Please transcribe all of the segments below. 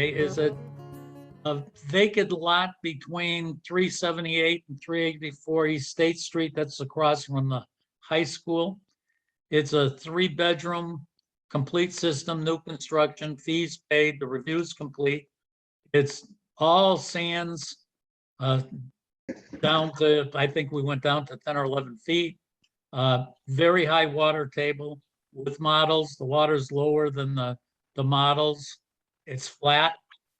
Okay, is it a vacant lot between 378 and 384 East State Street? That's across from the high school. It's a 3-bedroom, complete system, new construction, fees paid, the review's complete. It's all sands down to, I think we went down to 10 or 11 feet. Very high water table with models. The water's lower than the models. It's flat,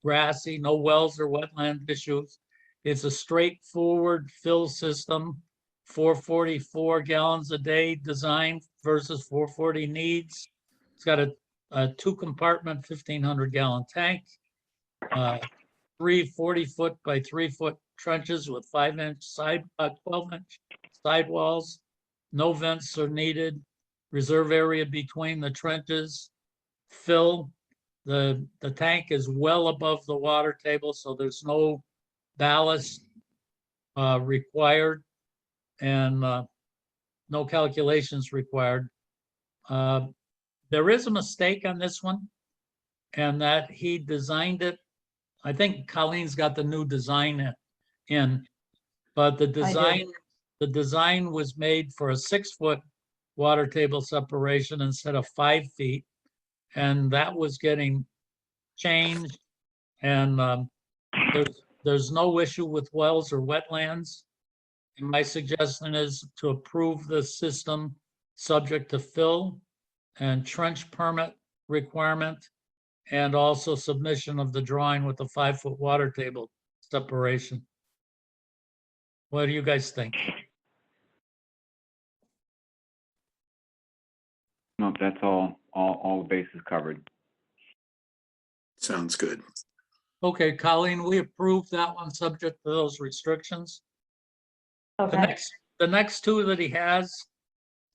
grassy, no wells or wetland issues. It's a straightforward fill system, 444 gallons a day design versus 440 needs. It's got a 2-compartment, 1,500-gallon tank, 3 40-foot by 3-foot trenches with 5-inch 12-inch sidewalls. No vents are needed. Reserve area between the trenches. Fill. The tank is well above the water table, so there's no ballast required and no calculations required. There is a mistake on this one, and that he designed it. I think Colleen's got the new design in, but the design was made for a 6-foot water table separation instead of 5 feet. And that was getting changed. And there's no issue with wells or wetlands. And my suggestion is to approve the system subject to fill and trench permit requirement, and also submission of the drawing with the 5-foot water table separation. What do you guys think? No, that's all bases covered. Sounds good. Okay, Colleen, we approved that one subject to those restrictions. Okay. The next two that he has,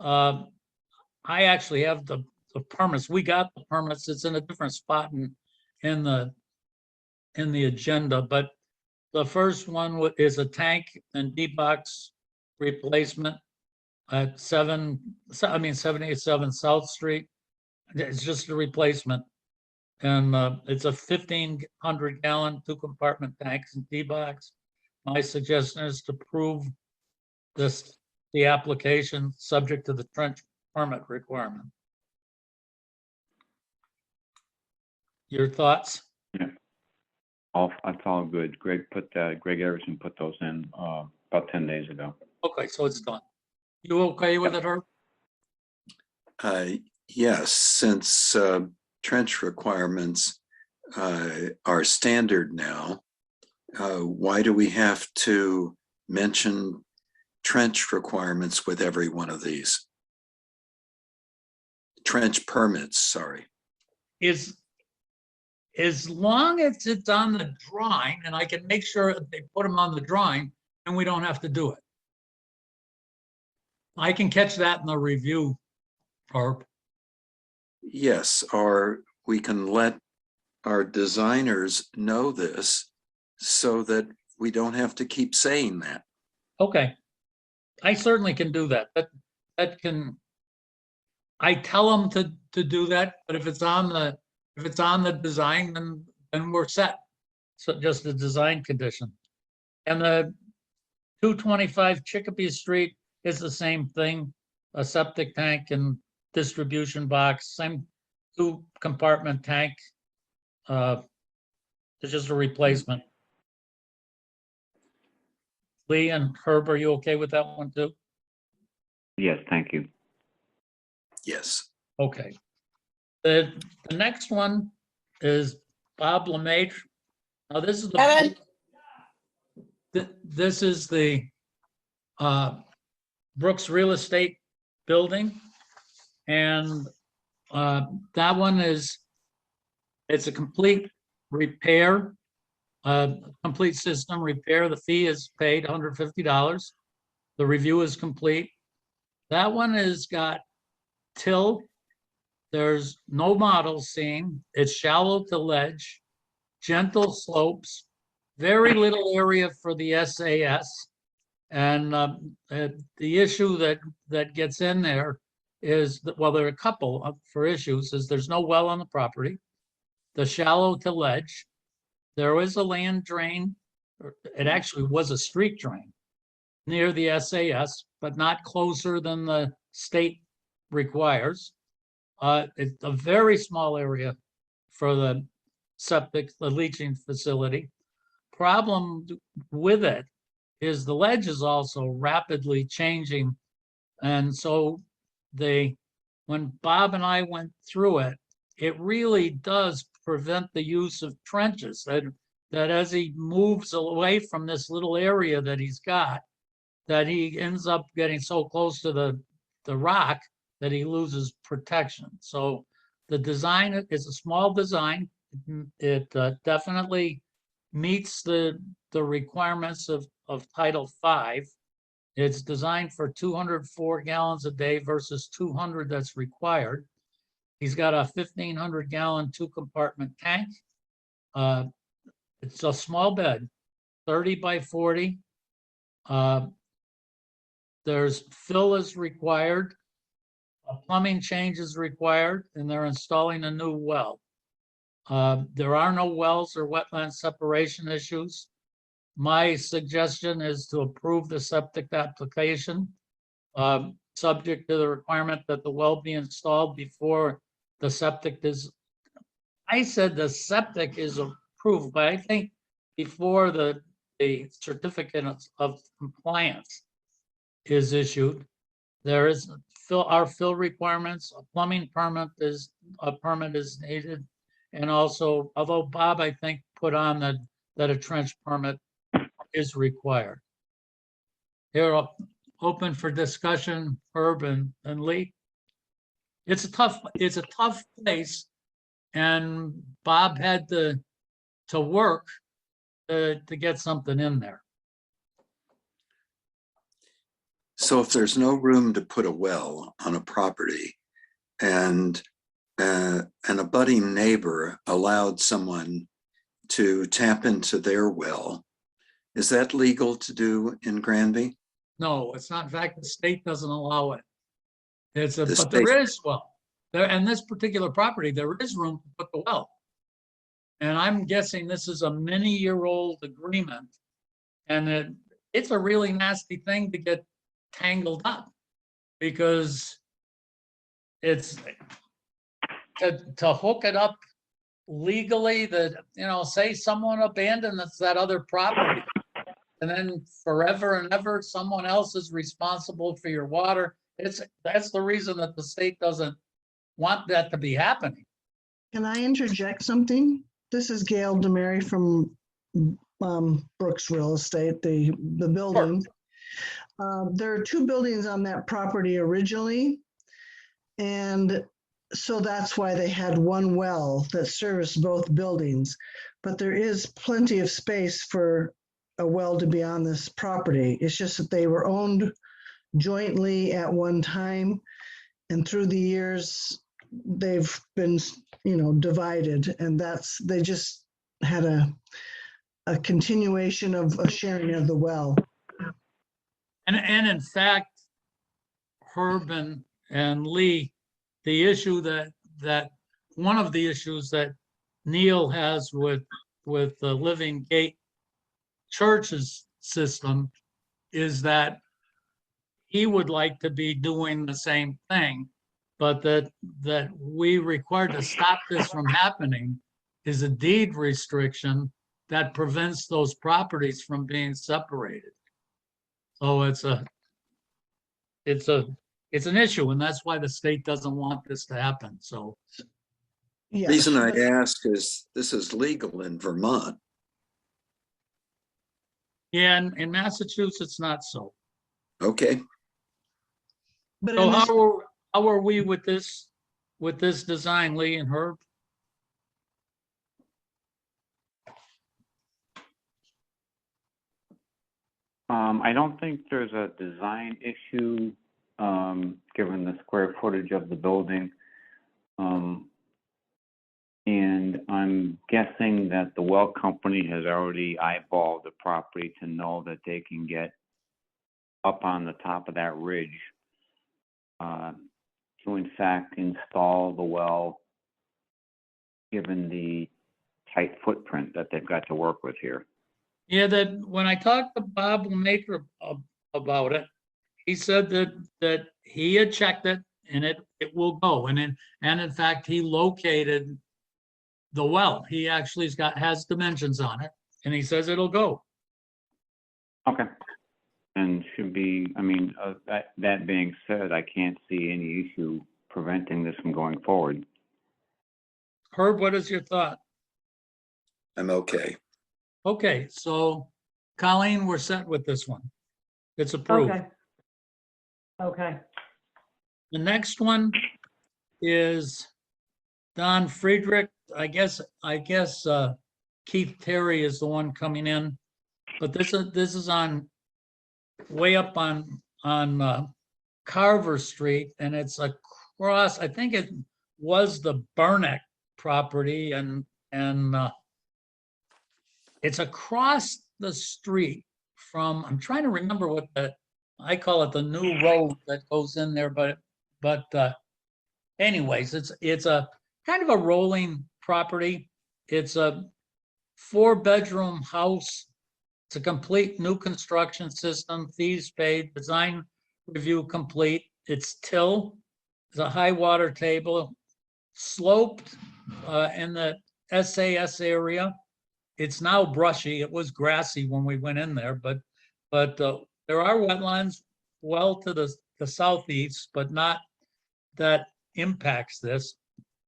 I actually have the permits. We got the permits. It's in a different spot in the agenda, but the first one is a tank and D-box replacement at 787 South Street. It's just a replacement. And it's a 1,500-gallon 2-compartment tank and D-box. My suggestion is to approve the application subject to the trench permit requirement. Your thoughts? Yeah, that's all good. Greg Everson put those in about 10 days ago. Okay, so it's done. You okay with it, Herb? Yes, since trench requirements are standard now, why do we have to mention trench requirements with every one of these? Trench permits, sorry. As long as it's on the drawing, and I can make sure that they put them on the drawing, and we don't have to do it. I can catch that in the review, Herb. Yes, or we can let our designers know this so that we don't have to keep saying that. Okay, I certainly can do that. I tell them to do that, but if it's on the design, then we're set. So just a design condition. And the 225 Chicopee Street is the same thing, a septic tank and distribution box, same 2-compartment tank. It's just a replacement. Lee and Herb, are you okay with that one too? Yes, thank you. Yes. Okay. The next one is Bob LeMaitre. Now this is this is the Brooks Real Estate building, and that one it's a complete repair, complete system repair. The fee is paid $150. The review is complete. That one has got till. There's no model seen. It's shallow to ledge, gentle slopes, very little area for the SAS. And the issue that gets in there is that, well, there are a couple for issues, is there's no well on the property, the shallow to ledge, There is a land drain, or it actually was a street drain near the SAS, but not closer than the state requires. It's a very small area for the septic, the leaching facility. Problem with it is the ledge is also rapidly changing. And so when Bob and I went through it, it really does prevent the use of trenches, that as he moves away from this little area that he's got, that he ends up getting so close to the rock that he loses protection. So the design is a small design. It definitely meets the requirements of Title V. It's designed for 204 gallons a day versus 200 that's required. He's got a 1,500 gallon 2-compartment tank. It's a small bed, 30 by 40. There's fill is required. A plumbing change is required, and they're installing a new well. There are no wells or wetland separation issues. My suggestion is to approve the septic application, subject to the requirement that the well be installed before the septic is. I said the septic is approved, but I think before the certificate of compliance is issued, there is our fill requirements, a plumbing permit is needed. And also, although Bob, I think, put on that a trench permit is required. Here, open for discussion, Herb and Lee. It's a tough place, and Bob had to work to get something in there. So if there's no room to put a well on a property and an abutting neighbor allowed someone to tap into their well, is that legal to do in Granby? No, it's not. In fact, the state doesn't allow it. But state- there is, well, and this particular property, there is room to put the well. And I'm guessing this is a many-year-old agreement. And it's a really nasty thing to get tangled up, because it's to hook it up legally, that, say someone abandoned that other property, and then forever and ever someone else is responsible for your water. That's the reason that the state doesn't want that to be happening. Can I interject something? This is Gail DeMary from Brooks Real Estate, the building. There are 2 buildings on that property originally. And so that's why they had one well that serviced both buildings. But there is plenty of space for a well to be on this property. It's just that they were owned jointly at one time. And through the years, they've been, divided. And they just had a continuation of a sharing of the well. And in fact, Herb and Lee, the issue that one of the issues that Neil has with the Living Gate Church's system is that he would like to be doing the same thing, but that we required to stop this from happening is a deed restriction that prevents those properties from being separated. So it's an issue, and that's why the state doesn't want this to happen. So Yes, Reason I ask is this is legal in Vermont. yeah, in Massachusetts, not so. Okay, but So in this, how are we with this design, Lee and Herb? I don't think there's a design issue, given the square footage of the building. And I'm guessing that the well company has already eyeballed the property to know that they can get up on the top of that ridge to in fact install the well, given the tight footprint that they've got to work with here. Yeah, that when I talked to Bob Lemaker about it, he said that he had checked it and it will go. And in fact, he located the well. He actually has dimensions on it and he says it'll go. Okay. And should be, I mean, that being said, I can't see any issue preventing this from going forward. Herb, what is your thought? I'm okay. Okay, so Colleen, we're set with this one. It's approved. Okay. Okay. The next one is Don Friedrich. I guess Keith Terry is the one coming in, but this is on way up on Carver Street, and it's across. I think it was the Burnick property, and it's across the street from. I'm trying to remember what I call it the new road that goes in there, but anyways, it's a kind of a rolling property. It's a 4-bedroom house. It's a complete new construction system, fees paid, design review complete. It's till, it's a high water table, sloped in the SAS area. It's now brushy. It was grassy when we went in there, but there are wetlands well to the southeast, but not that impacts this.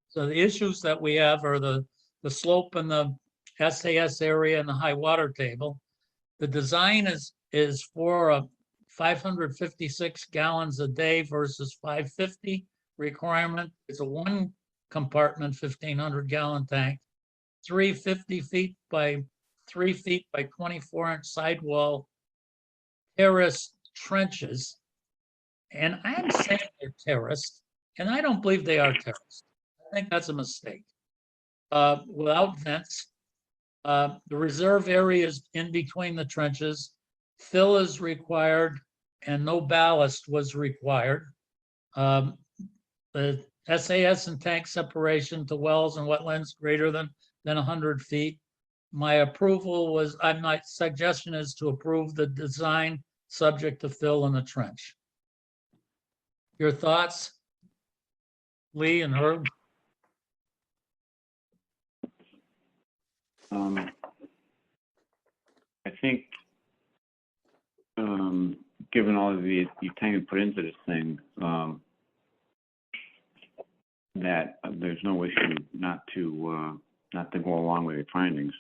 So the issues that we have are the slope in the SAS area and the high water table. The design is for a 556 gallons a day versus 550 requirement. It's a 1 compartment, 1,500 gallon tank, 350 feet by 3 feet by 24-inch sidewall terraced trenches. And I'm saying they're terraced, and I don't believe they are terraced. I think that's a mistake. Without vents. The reserve area is in between the trenches. Fill is required and no ballast was required. The SAS and tank separation to wells and wetlands greater than 100 feet. My suggestion is to approve the design subject to fill in the trench. Your thoughts, Lee and Herb? I think, given all of the time you put into this thing, that there's no issue not to go along with your findings.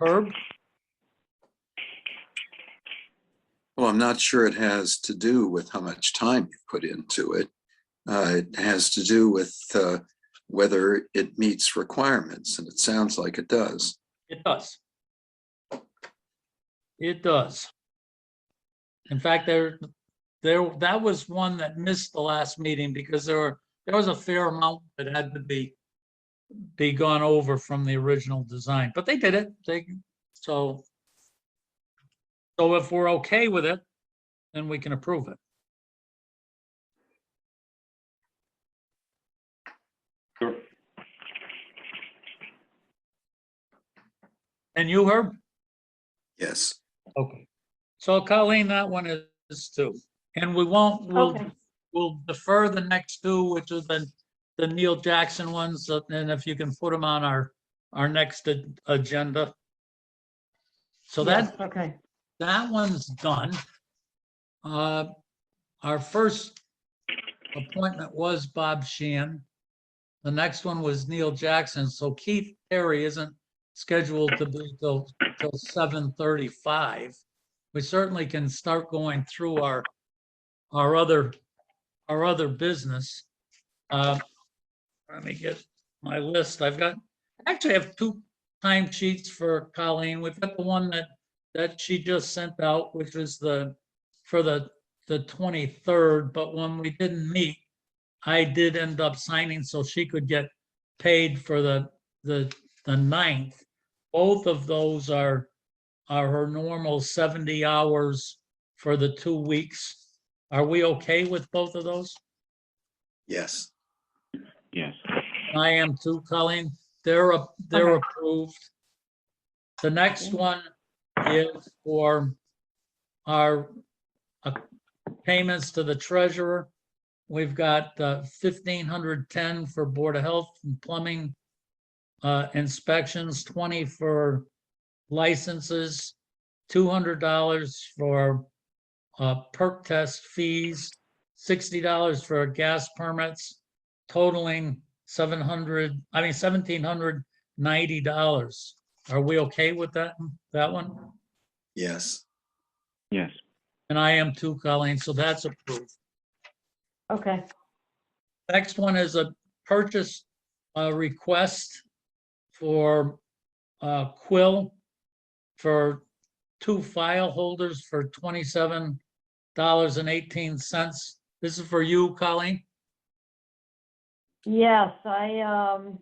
Herb? Well, I'm not sure it has to do with how much time you put into it. It has to do with whether it meets requirements, and it sounds like it does. It does. It does. In fact, that was one that missed the last meeting because there was a fair amount that had to be gone over from the original design, but they did it. So if we're okay with it, then we can approve it. Sure. And you, Herb? Yes. Okay. So Colleen, that one is too. And Okay. we'll defer the next two, which are the Neil Jackson ones, and if you can put them on our next agenda. So Yes, okay. that one's done. Our first appointment was Bob Sheehan. The next one was Neil Jackson. So Keith Terry isn't scheduled to be till 7:35. We certainly can start going through our other business. Let me get my list. I actually have 2 timesheets for Colleen. We've got the one that she just sent out, which is for the 23rd, but when we didn't meet, I did end up signing so she could get paid for the 9th. Both of those are her normal 70 hours for the 2 weeks. Are we okay with both of those? Yes. Yes. I am too, Colleen. They're Okay. approved. The next one is for our uh, payments to the treasurer. We've got 1,510 for Board of Health and plumbing inspections, 20 for licenses, $200 for perk test fees, $60 for gas permits, totaling $1,790. Are we okay with that one? Yes. Yes. And I am too, Colleen, so that's approved. Okay. Next one is a purchase request for Quill for 2 file holders for $27.18. This is for you, Colleen? Yes, there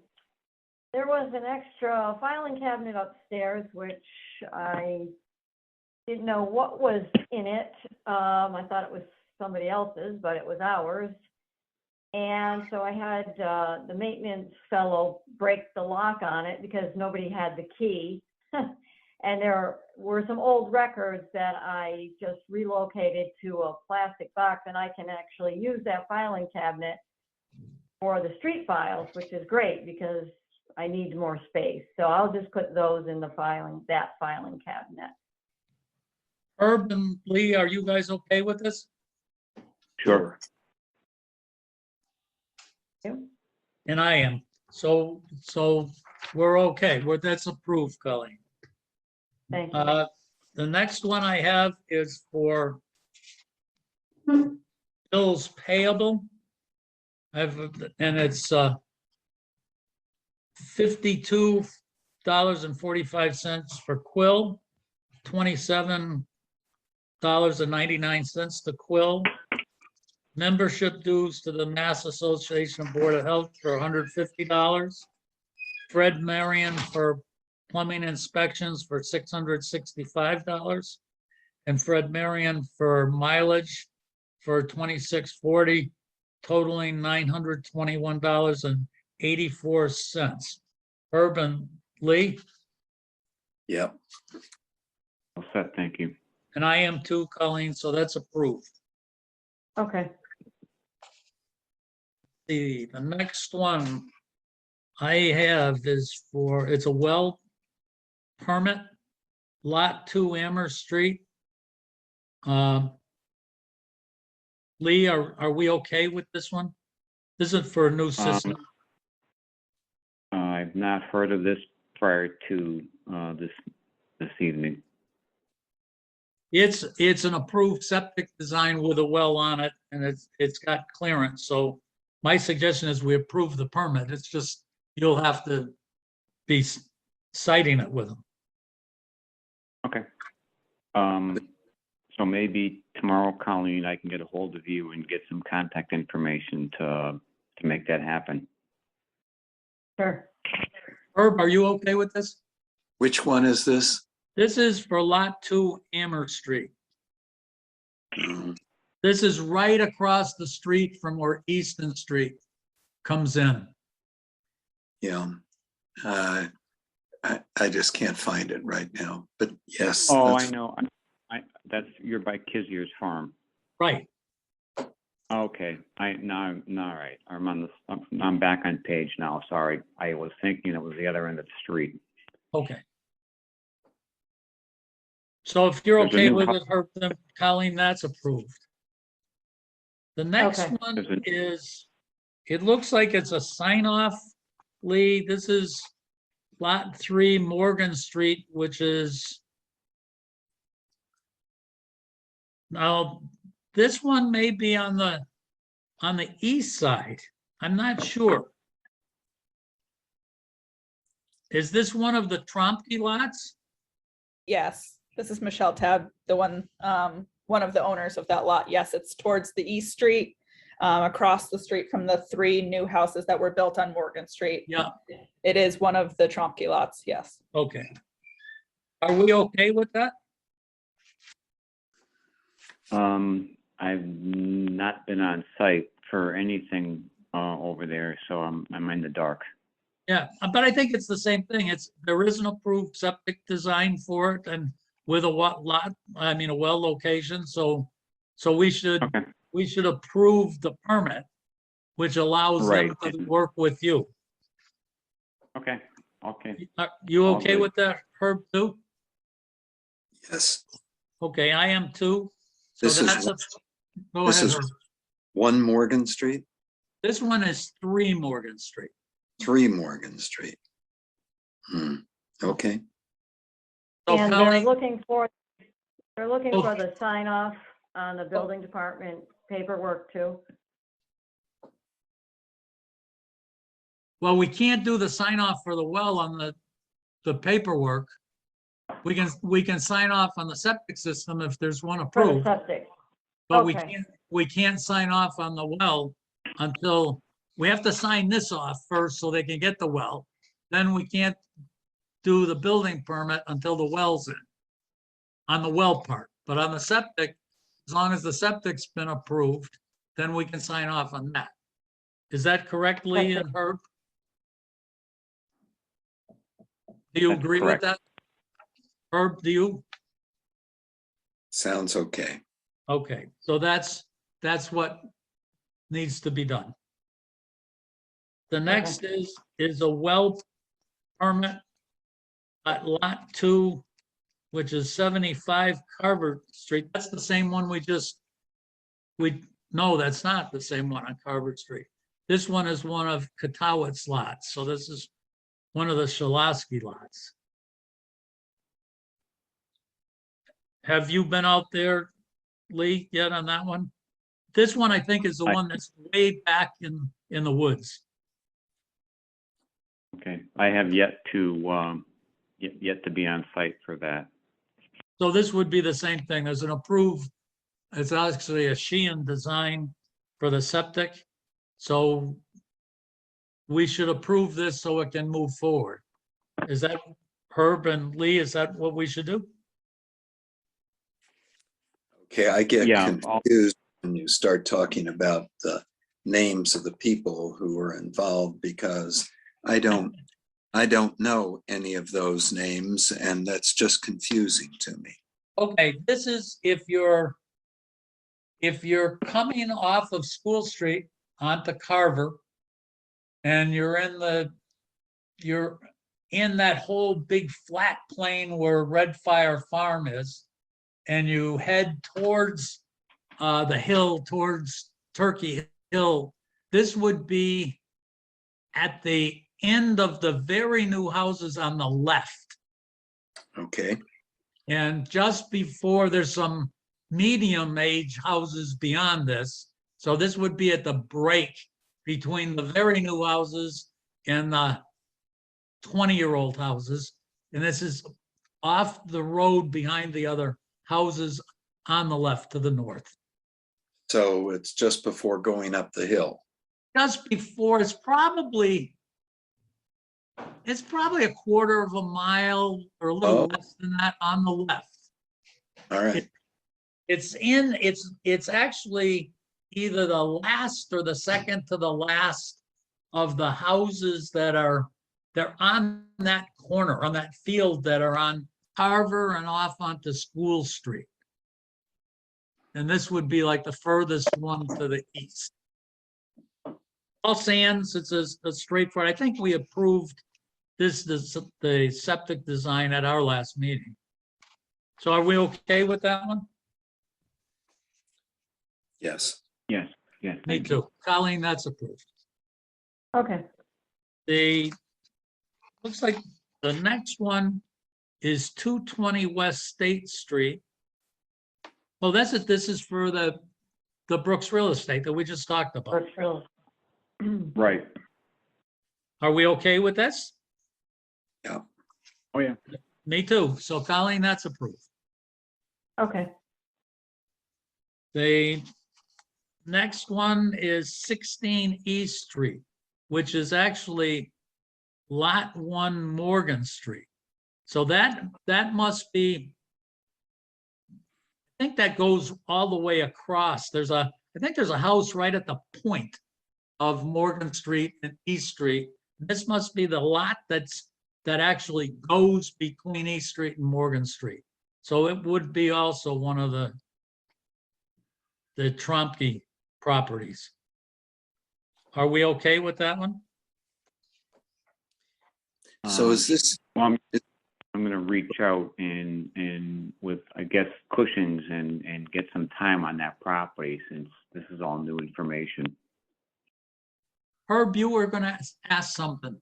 was an extra filing cabinet upstairs, which I didn't know what was in it. I thought it was somebody else's, but it was ours. And so I had the maintenance fellow break the lock on it because nobody had the key. And there were some old records that I just relocated to a plastic box, and I can actually use that filing cabinet for the street files, which is great because I need more space. So I'll just put those in the that filing cabinet. Herb and Lee, are you guys okay with this? Sure. And I am. So we're okay. That's approved, Colleen. Thank you. The next one I have is for bills payable. And it's $52.45 for Quill, $27.99 to Quill. Membership dues to the Mass Association of Board of Health for $150. Fred Marion for plumbing inspections for $665. And Fred Marion for mileage for $26.40, totaling $921.84. Urban Lee, Yep. All set, thank you. and I am too, Colleen, so that's approved. Okay. The next one I have is it's a well permit, Lot 2 Amherst Street. Lee, are we okay with this one? This is for a new system. I've not heard of this prior to this evening. It's an approved septic design with a well on it, and it's got clearance. So my suggestion is we approve the permit. It's just, you'll have to be citing it with them. Okay. So maybe tomorrow, Colleen, I can get a hold of you and get some contact information to make that happen. Sure. Herb, are you okay with this? Which one is this? This is for Lot 2 Amherst Street. Mhm. This is right across the street from where Easton Street comes in. Yeah. I just can't find it right now, but yes. Oh, that's- I know. You're by Kizier's farm. Right. Okay. All right. I'm back on page now. Sorry. I was thinking it was the other end of the street. Okay. So if you're There's a okay new with hou- it, Herb, then Colleen, that's approved. The next Okay. one There's a- is, it looks like it's a sign off, Lee. This is Lot 3 Morgan Street, which is, now, this one may be on the east side. I'm not sure. Is this one of the Tromke lots? Yes, this is Michelle Tab, the one of the owners of that lot. Yes, it's towards the East Street, across the street from the 3 new houses that were built on Morgan Street. Yeah, It is one of the Tromke lots, yes. okay. Are we okay with that? I've not been on site for anything over there, so I'm in the dark. Yeah, but I think it's the same thing. There is an approved septic design for it and with a a well location, so we should Okay, approve the permit, which allows them Right. to work with you. okay. Are you All okay good. with that, Herb, too? Yes, Okay, I am too. So This is that's one- go this ahead, is- Herb. 1 Morgan Street, This one is 3 Morgan Street. 3 Morgan Street. Okay, So And they're Colleen, looking for Oh. the sign off on the building department paperwork too. well, we can't do the sign off for the well on the paperwork. We can sign off on the septic system if there's one For the approved, septic. but okay. we can't sign off on the well until, we have to sign this off first so they can get the well. Then we can't do the building permit until the well's in, on the well part. But on the septic, as long as the septic's been approved, then we can sign off on that. Is that correct, Lee and Herb? Do you That's agree with correct. that? Herb, do you? sounds okay. Okay, so that's what needs to be done. The next is a well permit at Lot 2, which is 75 Carver Street. That's the same one no, that's not the same one on Carver Street. This one is one of Katawett's lots, so this is one of the Shalasky lots. Have you been out there, Lee, yet on that one? This one, I think, is the one that's way back in the woods. Okay, I have yet to be on site for that. So this would be the same thing. There's an approved, it's actually a Sheehan design for the septic. So we should approve this so it can move forward. Is that, Herb and Lee, is that what we should do? Okay, I get Yeah, confused when you start talking about the names of the people who were involved because I don't know any of those names and that's just confusing to me. Okay, this is if you're coming off of School Street onto Carver and you're in that whole big flat plain where Red Fire Farm is, and you head towards the hill, towards Turkey Hill, this would be at the end of the very new houses on the left. Okay, And just before, there's some medium-age houses beyond this. So this would be at the break between the very new houses and the 20-year-old houses. And this is off the road behind the other houses on the left to the north. so it's just before going up the hill. Just before, it's probably a quarter of a mile or a little less than that on the left. All right, It's actually either the last or the second to the last of the houses they're on that corner, on that field that are on Carver and off onto School Street. And this would be like the furthest one to the east. All sands, it's a straightforward. I think we approved the septic design at our last meeting. So are we okay with that one? yes. Yes. Me thank you. too. Colleen, that's approved. Okay. Looks like the next one is 220 West State Street. Oh, that's it. This is for the Brooks Real Estate that we just talked about. Brookfield. Right. Are we okay with this? Oh, yeah. Me too. So Colleen, that's approved. Okay. The next one is 16 East Street, which is actually Lot 1 Morgan Street. So that must be, I think that goes all the way across. I think there's a house right at the point of Morgan Street and East Street. This must be the lot that actually goes between East Street and Morgan Street. So it would be also one of the Tromke properties. Are we okay with that one? So is this, Well, I'm gonna reach out and with, I guess, Cushing's and get some time on that property since this is all new information. Herb, you were gonna ask something.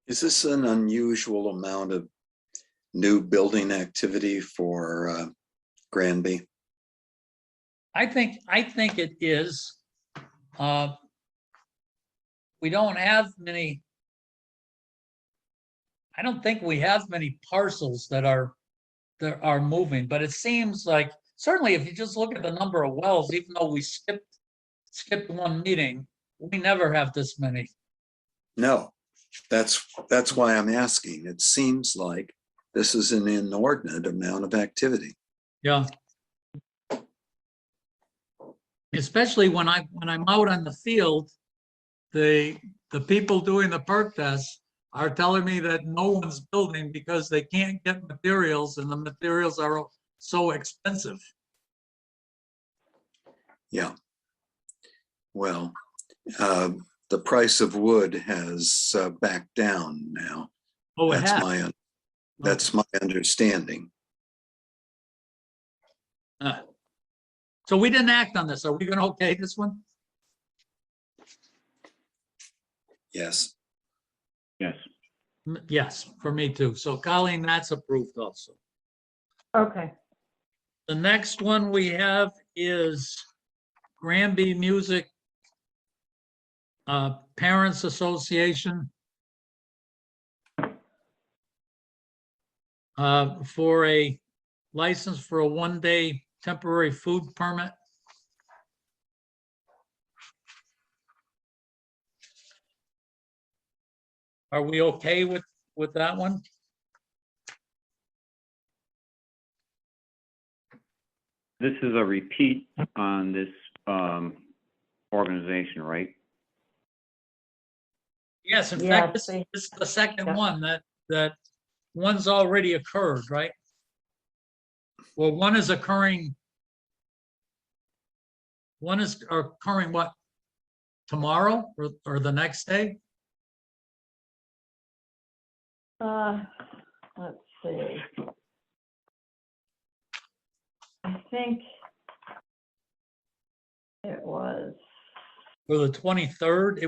is this an unusual amount of new building activity for Granby? I think it is. We don't have many. I don't think we have many parcels that are moving, but it seems like certainly if you just look at the number of wells, even though we skipped one meeting, we never have this many. No, that's why I'm asking. It seems like this is an inordinate amount of activity. Yeah. Especially when I'm out on the field, the people doing the perk tests are telling me that no one's building because they can't get materials and the materials are so expensive. Yeah. Well, the price of wood has backed down now. Oh, it That's has. that's my understanding. So we didn't act on this. Are we going to okay this one? Yes. Yes. Yes, for me too. So Colleen, that's approved also. Okay. The next one we have is Granby Music Parents Association for a license for a one-day temporary food permit. Are we okay with that one? This is a repeat on this organization, right? Yes, in Yes, fact, this they- is the second yeah. one that one's already occurred, right? Well, one is occurring what, tomorrow or the next day? Let's see. I think it was, Or the 23rd?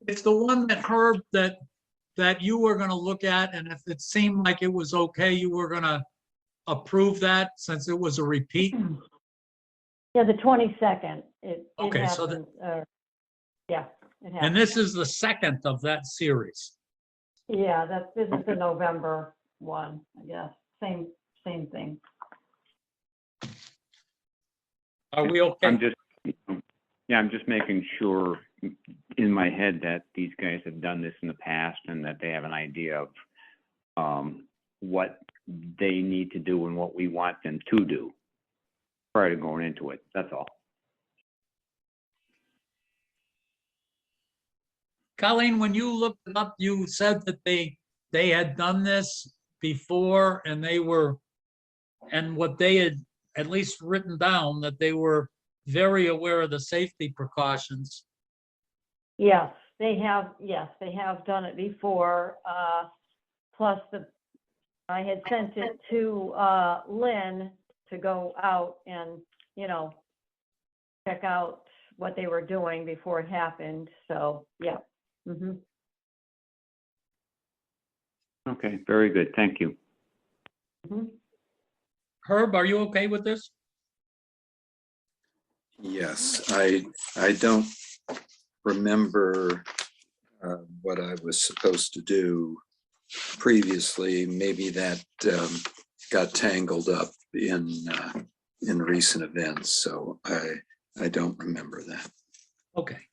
It's the one that Herb that you were gonna look at, and if it seemed like it was okay, you were gonna approve that since it was a repeat. yeah, the 22nd. It Okay, so happened, yeah, it And happened. this is the second of that series. Yeah, this is the November one, I guess. Same thing. Are we okay? I'm just making sure in my head that these guys have done this in the past and that they have an idea of what they need to do and what we want them to do prior to going into it. That's all. Colleen, when you looked it up, you said that they had done this before and what they had at least written down, that they were very aware of the safety precautions. Yes, they have done it before. Plus I had sent it to Lynn to go out and, check out what they were doing before it happened. So, yeah. Mhm. Okay, very good. Thank you. Mhm. Herb, are you okay with this? Yes, I don't remember what I was supposed to do previously. Maybe that got tangled up in recent events, so I don't remember that. Okay.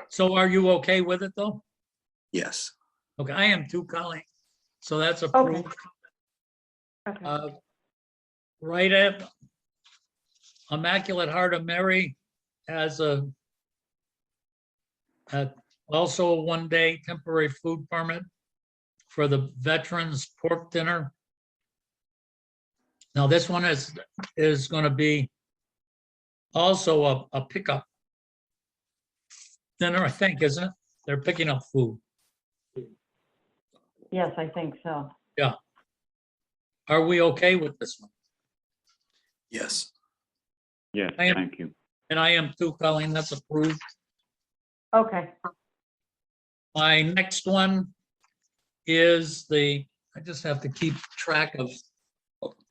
So are you okay with it though? Yes. Okay, I am too, Colleen. So that's Okay. approved. Okay. Right at Immaculate Heart of Mary has a Also a one-day temporary food permit for the Veterans Pork Dinner. Now, this one is going to be also a pickup dinner, I think, isn't it? They're picking up food. Yes, I think so. Are we okay with this one? Yes. Yes, I am- thank you. And I am too, Colleen, that's approved. Okay, My next one is I just have to keep track of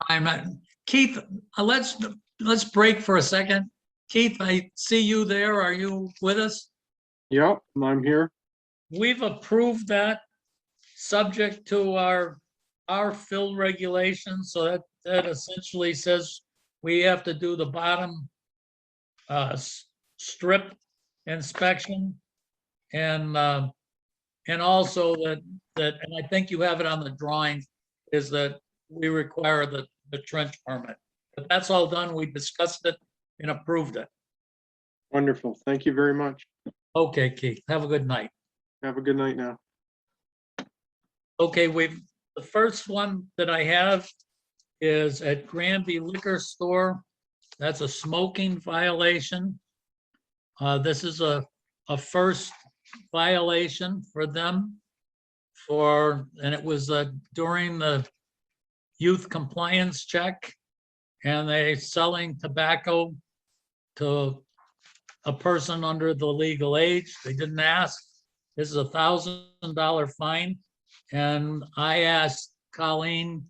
time. Keith, let's break for a second. Keith, I see you there. Are you with us? Yep, I'm here. We've approved that, subject to our fill regulations, so that essentially says we have to do the bottom strip inspection, and also that, and I think you have it on the drawing, is that we require the trench permit. But that's all done. We discussed it and approved it. Wonderful. Thank you very much. Okay, Keith, have a good night. Have a good night now. Okay, the first one that I have is at Granby Liquor Store. That's a smoking violation. This is a first violation for them and it was during the youth compliance check, and they selling tobacco to a person under the legal age. They didn't ask. This is $1,000 fine. And I asked Colleen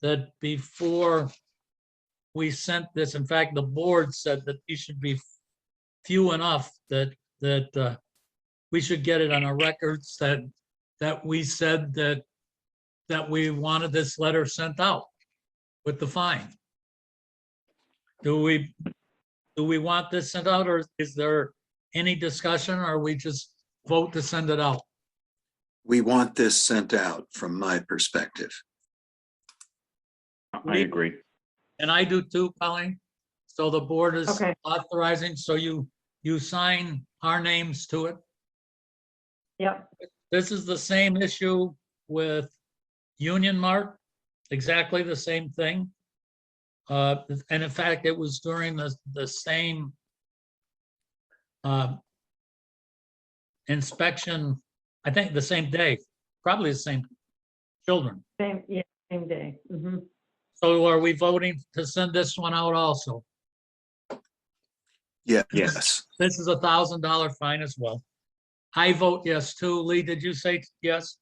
that before we sent this, in fact, the board said that these should be few enough that we should get it on our records that we said that we wanted this letter sent out with the fine. Do we want this sent out, or is there any discussion, or we just vote to send it out? We want this sent out from my perspective. I agree. And I do too, Colleen. So the board is Okay. authorizing, so you sign our names to it. yep, This is the same issue with Union Mart, exactly the same thing. And in fact, it was during the same inspection, I think the same day, probably the same children. same, yeah, same day. Mhm. So are we voting to send this one out also? Yes. This is $1,000 fine as well. I vote yes too. Lee, did you say yes?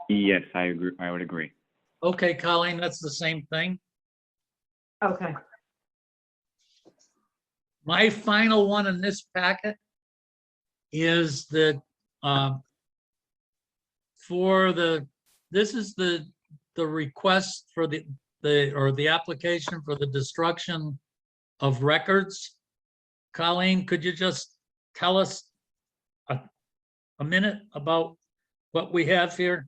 Yes, I agree. I would agree. Okay, Colleen, that's the same thing. Okay, My final one in this packet is that this is the request for the application for the destruction of records. Colleen, could you just tell us a minute about what we have here?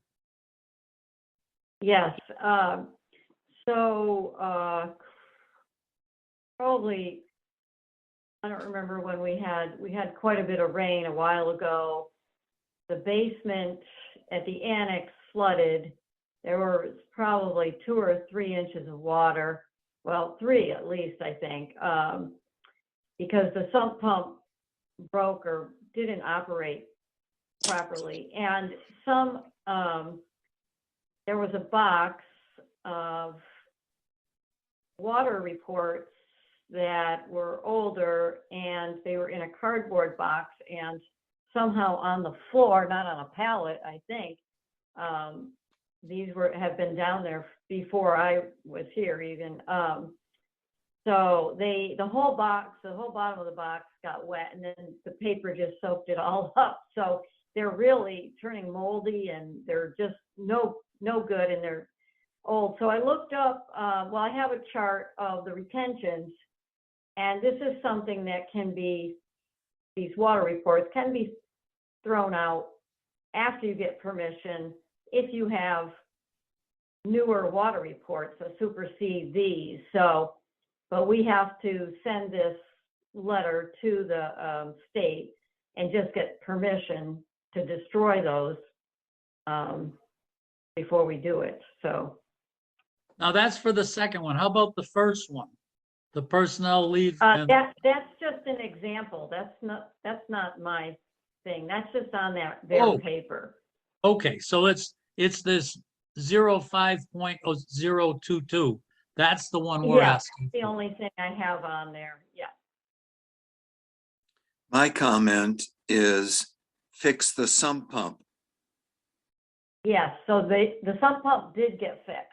yes. So probably, I don't remember when we had quite a bit of rain a while ago. The basement at the annex flooded. There was probably 2 or 3 inches of water. Well, 3 at least, I think, because the sump pump broke or didn't operate properly. And there was a box of water reports that were older, and they were in a cardboard box, and somehow on the floor, not on a pallet, I think. These have been down there before I was here even. So the whole bottom of the box got wet, and then the paper just soaked it all up. So they're really turning moldy, and they're just no good, and they're old. So I looked up, well, I have a chart of the retentions, and this is something that these water reports can be thrown out after you get permission if you have newer water reports that supersede these. So, but we have to send this letter to the state and just get permission to destroy those before we do it, so. Now that's for the second one. How about the first one? The personnel leave and, That's just an example. That's not my thing. That's just on their Oh. paper. okay, so it's this 05.022. That's the one we're Yeah, asking the for. only thing I have on there, yeah. My comment is fix the sump pump. Yes, so the sump pump did get fixed.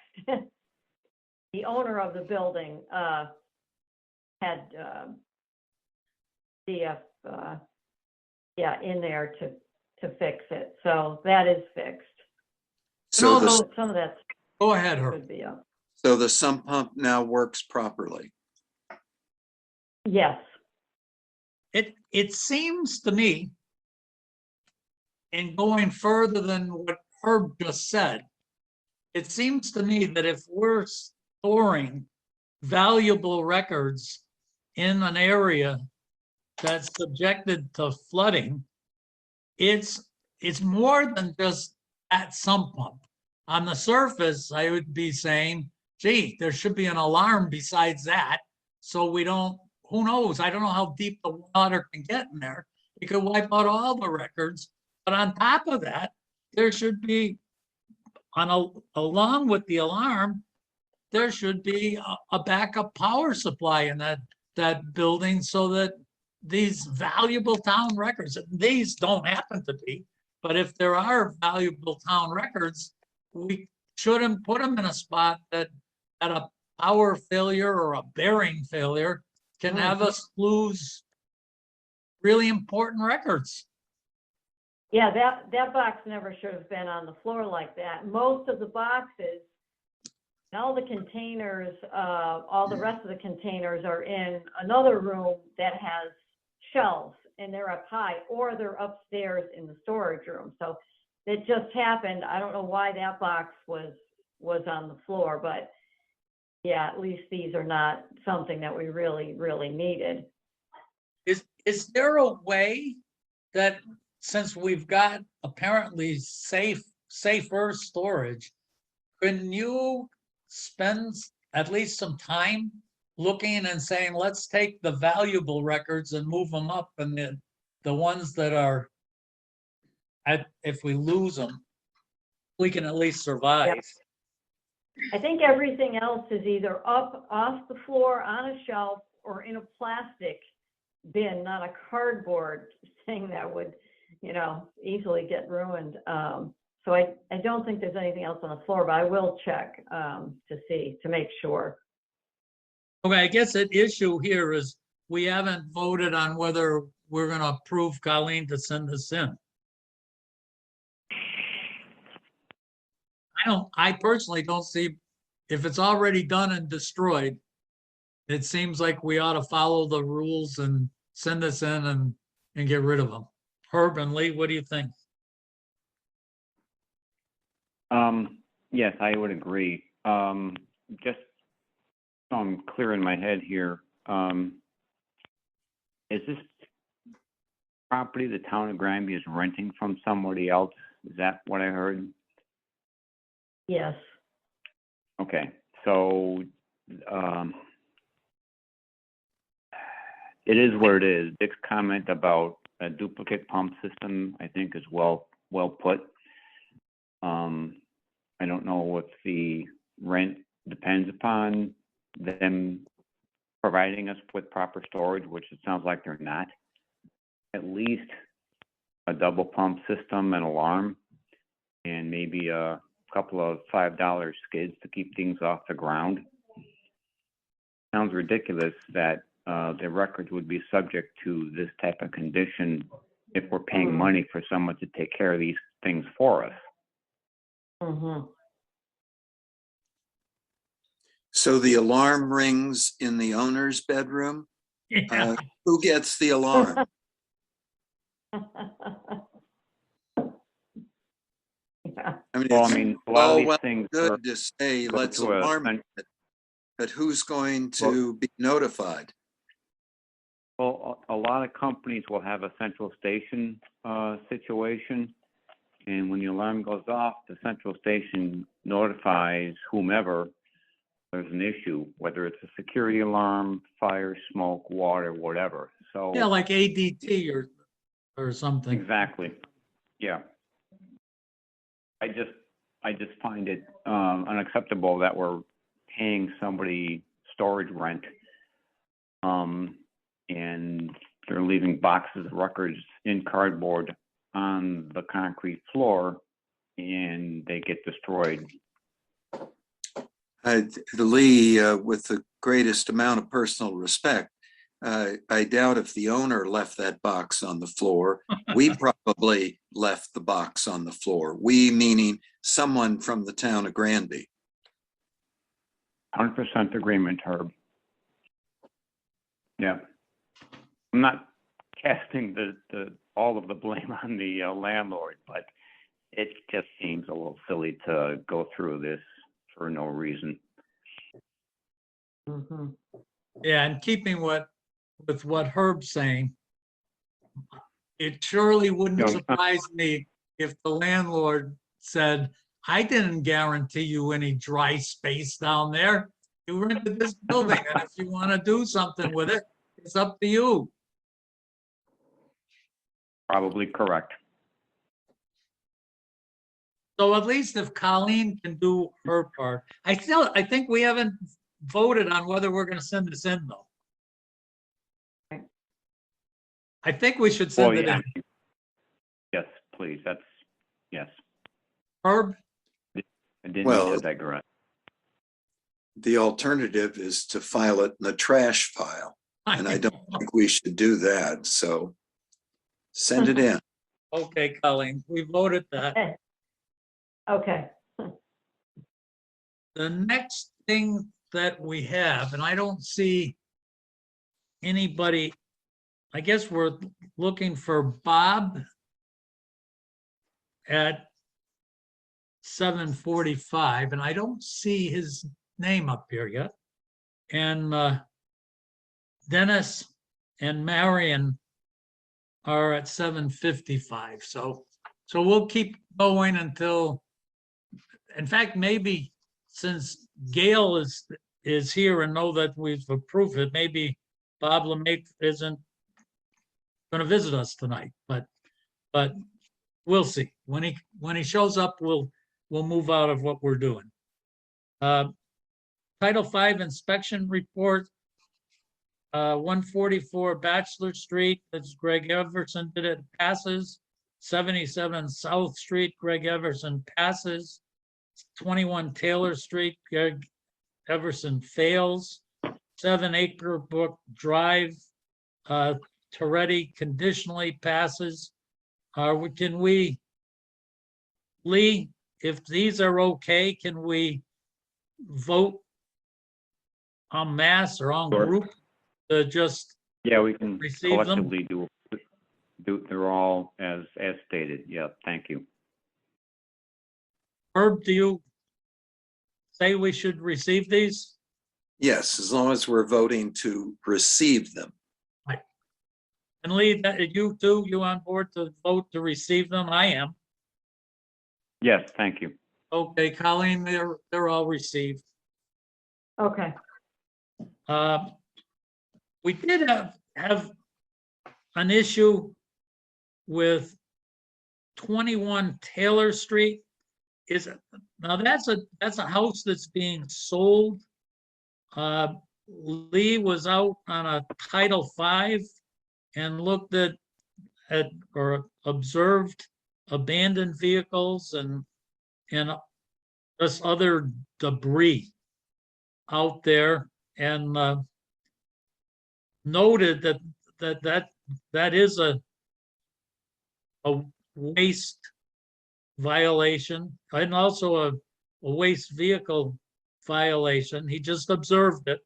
The owner of the building had CF, in there to fix it. So that is fixed. So the, Some of that Go ahead, Herb. could be up. so the sump pump now works properly. Yes, It seems to me, in going further than what Herb just said, it seems to me that if we're storing valuable records in an area that's subjected to flooding, it's more than just that sump pump. On the surface, I would be saying, gee, there should be an alarm besides that, so we don't, who knows? I don't know how deep the water can get in there. You could wipe out all the records, but on top of that, there should be, along with the alarm, there should be a backup power supply in that building so that these valuable town records, these don't happen to be, but if there are valuable town records, we shouldn't put them in a spot that a power failure or a bearing failure can have us lose really important records. yeah, that box never should have been on the floor like that. Most of the boxes, and all the containers, all the rest of the containers are in another room that has shelves, and they're up high, or they're upstairs in the storage room. So it just happened. I don't know why that box was on the floor, but yeah, at least these are not something that we really, really needed. Is there a way that, since we've got apparently safer storage, can you spend at least some time looking and saying, let's take the valuable records and move them up, and the ones that are, if we lose them, we can at least survive. I think everything else is either up off the floor on a shelf or in a plastic bin, not a cardboard thing that would, easily get ruined. So I don't think there's anything else on the floor, but I will check to make sure. Okay, I guess the issue here is we haven't voted on whether we're gonna approve Colleen to send this in. I personally don't see, if it's already done and destroyed, it seems like we ought to follow the rules and send this in and get rid of them. Herb and Lee, what do you think? Yes, I would agree. Just so I'm clear in my head here, is this property the town of Granby is renting from somebody else? Is that what I heard? Yes. Okay, so, it is what it is. Dick's comment about a duplicate pump system, I think, is well put. I don't know if the rent depends upon them providing us with proper storage, which it sounds like they're not. At least a double pump system and alarm, and maybe a couple of $5 skids to keep things off the ground. Sounds ridiculous that the records would be subject to this type of condition if we're paying money for someone to take care of these things for us. Mm-hmm. So the alarm rings in the owner's bedroom. Yeah. Who gets the alarm? Yeah. I mean, Well, it's I mean, a lot of all these well things are good to say, go let's to a alarm it, but who's going to be notified? Well, a lot of companies will have a central station situation. And when the alarm goes off, the central station notifies whomever there's an issue, whether it's a security alarm, fire, smoke, water, whatever. So Yeah, like ADT or something. exactly, yeah. I just find it unacceptable that we're paying somebody storage rent, and they're leaving boxes of records in cardboard on the concrete floor, and they get destroyed. Lee, with the greatest amount of personal respect, I doubt if the owner left that box on the floor. We probably left the box on the floor. We meaning someone from the town of Granby. 100% agreement, Herb. Yeah. I'm not casting all of the blame on the landlord, but it just seems a little silly to go through this for no reason. Yeah, and keeping with what Herb's saying, it surely wouldn't No, surprise me if the landlord said, I didn't guarantee you any dry space down there. You rented this building, and if you want to do something with it, it's up to you. Probably correct. So at least if Colleen can do her part, I think we haven't voted on whether we're gonna send this in though. I think we should Well, send it yeah. in. Yes, please. Yes. Herb, I didn't Well- mean to digress. The alternative is to file it in the trash file, and I don't think we should do that. So send it in. Okay, Colleen, we voted that. Okay. The next thing that we have, and I don't see anybody, I guess we're looking for Bob at 7:45, and I don't see his name up here yet. And Dennis and Marion are at 7:55. So we'll keep going until, in fact, maybe since Gail is here and know that we've approved it, maybe Bob LeMaitre isn't going to visit us tonight, but we'll see. When he shows up, we'll move out of what we're doing. Title V inspection report, 144 Bachelor Street, that's Greg Everson did it, passes. 77 South Street, Greg Everson passes. 21 Taylor Street, Greg Everson fails. 7 Acre Brook Drive, Toretti conditionally passes. Can we, Lee, if these are okay, can we vote en masse or en Sure. group to just, Yeah, we can Receive them? collectively do, they're all as stated. Yeah, thank you. Herb, do you say we should receive these? Yes, as long as we're voting to receive them. And Lee, you too, you on board to vote to receive them? I am. Yes, thank you. Okay, Colleen, they're all received. Okay. We did have an issue with 21 Taylor Street. Now that's a house that's being sold. Lee was out on a Title V and looked at or observed abandoned vehicles and just other debris out there, and noted that is a waste violation and also a waste vehicle violation. He just observed it.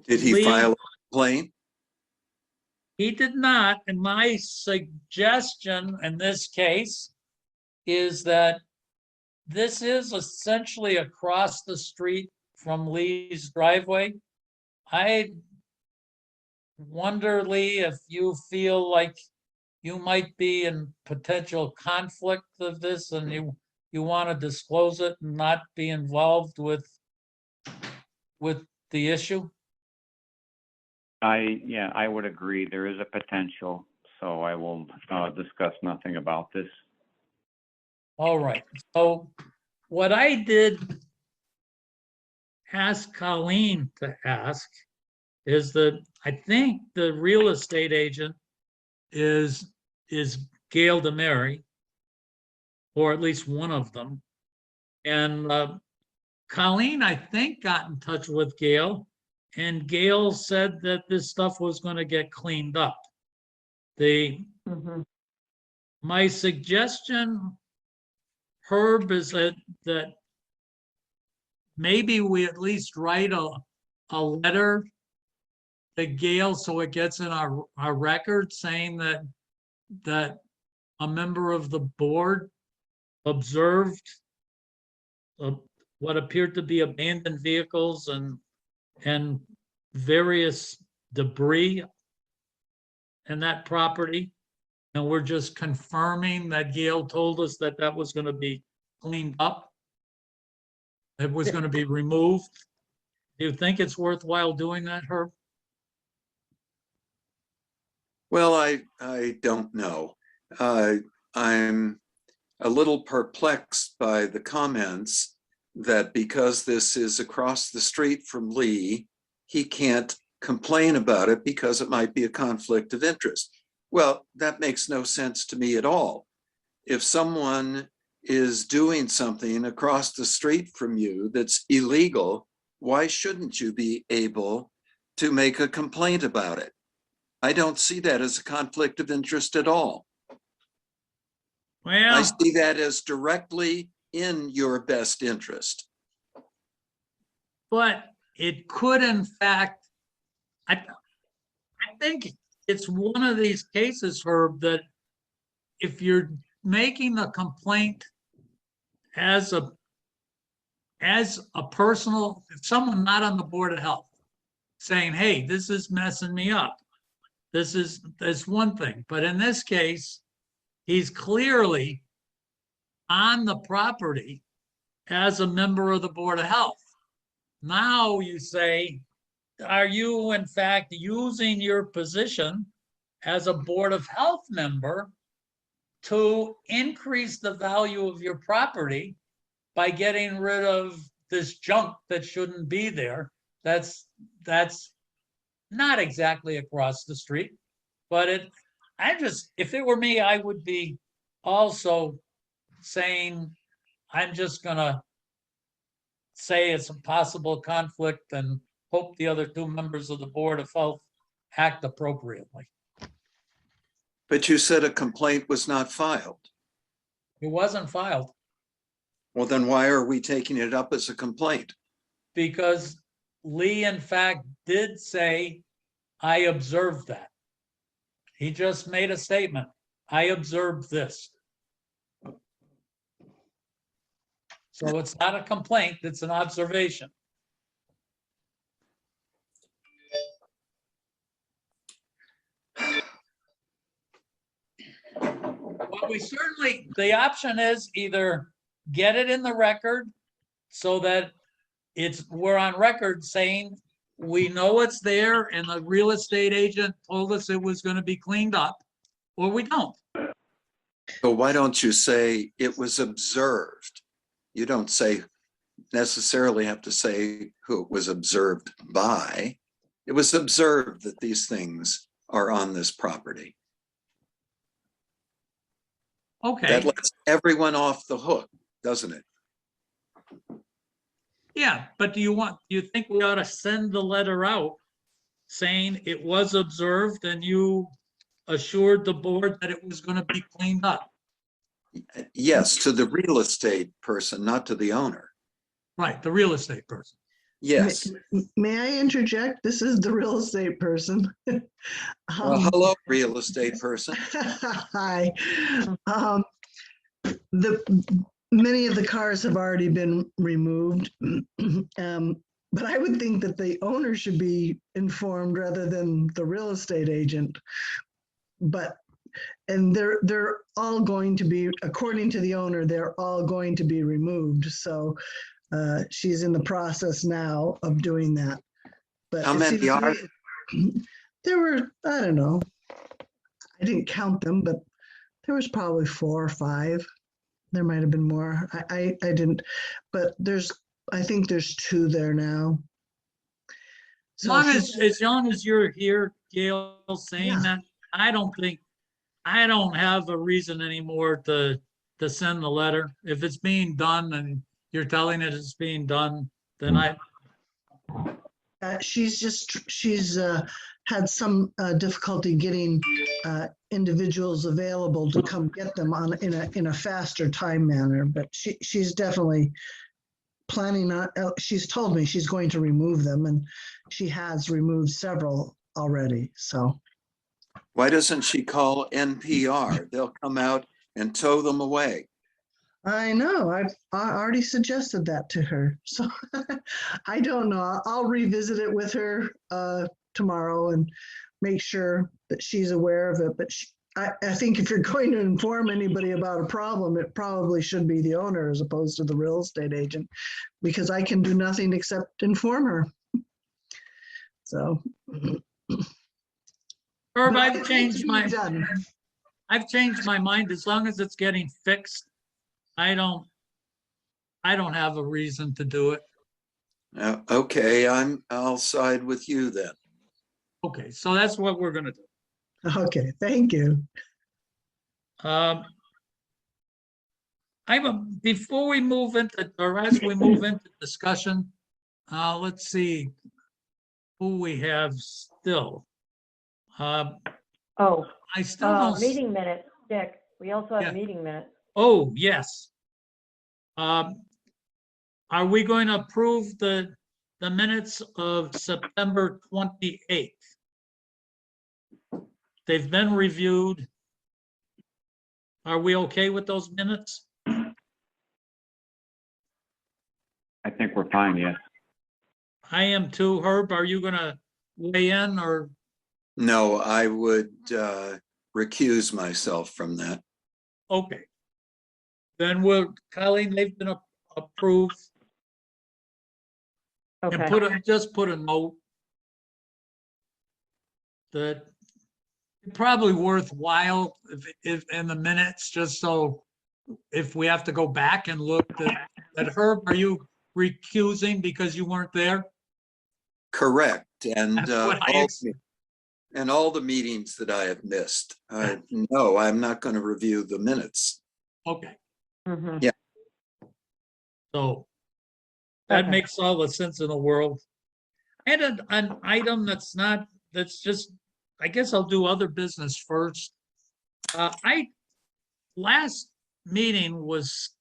Did he Lee- file a complaint? He did not, and my suggestion in this case is that this is essentially across the street from Lee's driveway. I wonder, Lee, if you feel like you might be in potential conflict of this and you want to disclose it and not be involved with the issue? Yeah, I would agree. There is a potential, so I will discuss nothing about this. All right, so what I did ask Colleen to ask is that I think the real estate agent is Gail DeMary, or at least one of them. And Colleen, I think, got in touch with Gail, and Gail said that this stuff was going to get cleaned up. Mhm. My suggestion, Herb, is that maybe we at least write a letter to Gail so it gets in our record saying that a member of the board observed what appeared to be abandoned vehicles and various debris in that property. And we're just confirming that Gail told us that that was going to be cleaned up. It was going to be removed. Do you think it's worthwhile doing that, Herb? Well, I don't know. I'm a little perplexed by the comments that because this is across the street from Lee, he can't complain about it because it might be a conflict of interest. Well, that makes no sense to me at all. If someone is doing something across the street from you that's illegal, why shouldn't you be able to make a complaint about it? I don't see that as a conflict of interest at all. I Well, see that as directly in your best interest. but it could, in fact, I think it's one of these cases, Herb, that if you're making the complaint as a personal, if someone not on the Board of Health saying, hey, this is messing me up, that's one thing. But in this case, he's clearly on the property as a member of the Board of Health. Now you say, are you in fact using your position as a Board of Health member to increase the value of your property by getting rid of this junk that shouldn't be there? That's not exactly across the street, but if it were me, I would be also saying, I'm just gonna say it's a possible conflict and hope the other two members of the Board of Health act appropriately. But you said a complaint was not filed. It wasn't filed Well, then why are we taking it up as a complaint? because Lee, in fact, did say, I observed that. He just made a statement. I observed this. So it's not a complaint, it's an observation. Well, we certainly, the option is either get it in the record so that we're on record saying we know it's there and the real estate agent told us it was going to be cleaned up, or we don't. But why don't you say it was observed? You don't necessarily have to say who it was observed by. It was observed that these things are on this property. Okay, That lets everyone off the hook, doesn't it? yeah, but do you think we ought to send the letter out saying it was observed and you assured the board that it was going to be cleaned up? Yes, to the real estate person, not to the owner. Right, the real estate person. Yes. May I interject? This is the real estate person. Well, hello, real estate person. Hi. Many of the cars have already been removed. But I would think that the owner should be informed rather than the real estate agent. But, and they're all going to be, according to the owner, they're all going to be removed. So she's in the process now of doing that. But How it many seems to are me- There were, I don't know, I didn't count them, but there was probably 4 or 5. There might have been more. I didn't, but I think there's 2 there now. So As long as you're here, Gail, saying Yeah. that, I don't have a reason anymore to send the letter. If it's being done and you're telling it it's being done, then she's had some difficulty getting individuals available to come get them in a faster time manner, but she's definitely planning on, she's told me she's going to remove them, and she has removed several already, so. Why doesn't she call NPR? They'll come out and tow them away. I know, I already suggested that to her, so I don't know. I'll revisit it with her tomorrow and make sure that she's aware of it. But I think if you're going to inform anybody about a problem, it probably should be the owner as opposed to the real estate agent, because I can do nothing except inform her. So. Herb, but I've it needs changed to be done. my mind. As long as it's getting fixed, I don't have a reason to do it. Okay, I'll side with you then. Okay, so that's what we're gonna do. Okay, thank you. Before we move into, or as we move into discussion, let's see who we have still. Oh, I still don't. meeting minutes, Dick. We also have Yeah. meeting minutes. Oh, yes. Are we going to approve the minutes of September 28th? They've been reviewed. Are we okay with those minutes? I think we're fine, yes. I am too. Herb, are you gonna weigh in or? No, I would recuse myself from that. Okay. Then Colleen, they've been approved. And Okay. just put a note that probably worthwhile if in the minutes, just so if we have to go back and look at Herb, are you recusing because you weren't there? Correct. And That's what I all the meetings that I have missed. No, I'm not going to review the minutes. Okay, Mhm. Yeah. so that Okay. makes all the sense in the world. I had an item that's just, I guess I'll do other business first. Last meeting was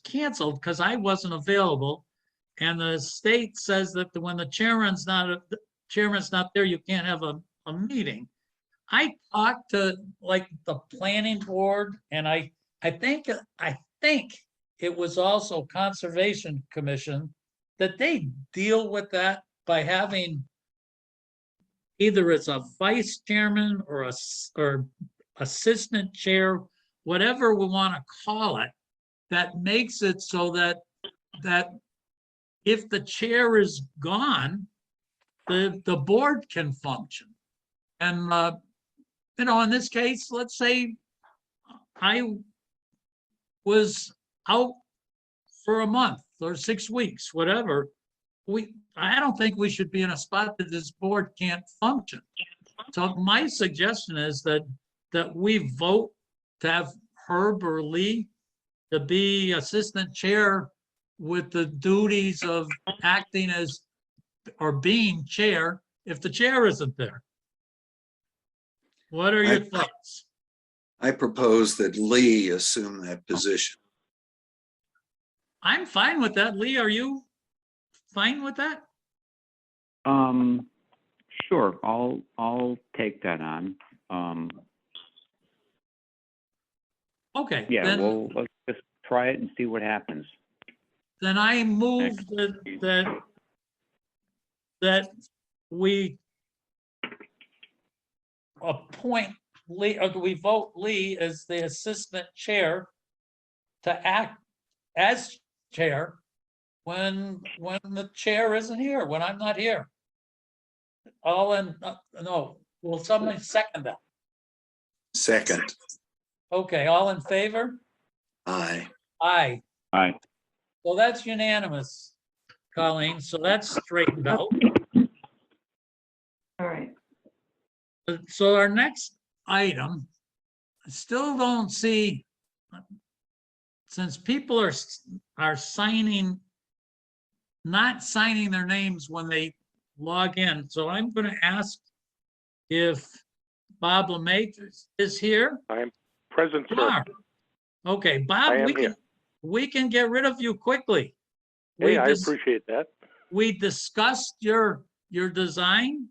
canceled because I wasn't available. And the state says that when the chairman's not there, you can't have a meeting. I talked to like the planning board, and I think it was also Conservation Commission, that they deal with that by having either it's a vice chairman or or assistant chair, whatever we want to call it, that makes it so that if the chair is gone, the board can function. And in this case, let's say I was out for a month or 6 weeks, whatever. I don't think we should be in a spot that this board can't function. So my suggestion is that we vote to have Herb or Lee to be assistant chair with the duties of acting as or being chair if the chair isn't there. What are your thoughts? I propose that Lee assume that position. I'm fine with that. Lee, are you fine with that? Sure, I'll take that on. Okay. Yeah, then, let's just try it and see what happens. Then I move that that we appoint Lee, or we vote Lee as the assistant chair to act as chair when the chair isn't here, when I'm not here. All in, no, will somebody second that? Second, Okay, all in favor? aye. Aye. Aye. So that's unanimous, Colleen. So that's straightened out. All right. So our next item, I still don't see, since people are signing, not signing their names when they log in. So I'm going to ask if Bob LeMay is here. I'm present, You sir. are. Okay, I Bob, am here. we can get rid of you quickly. Hey, I dis- appreciate that. We discussed your design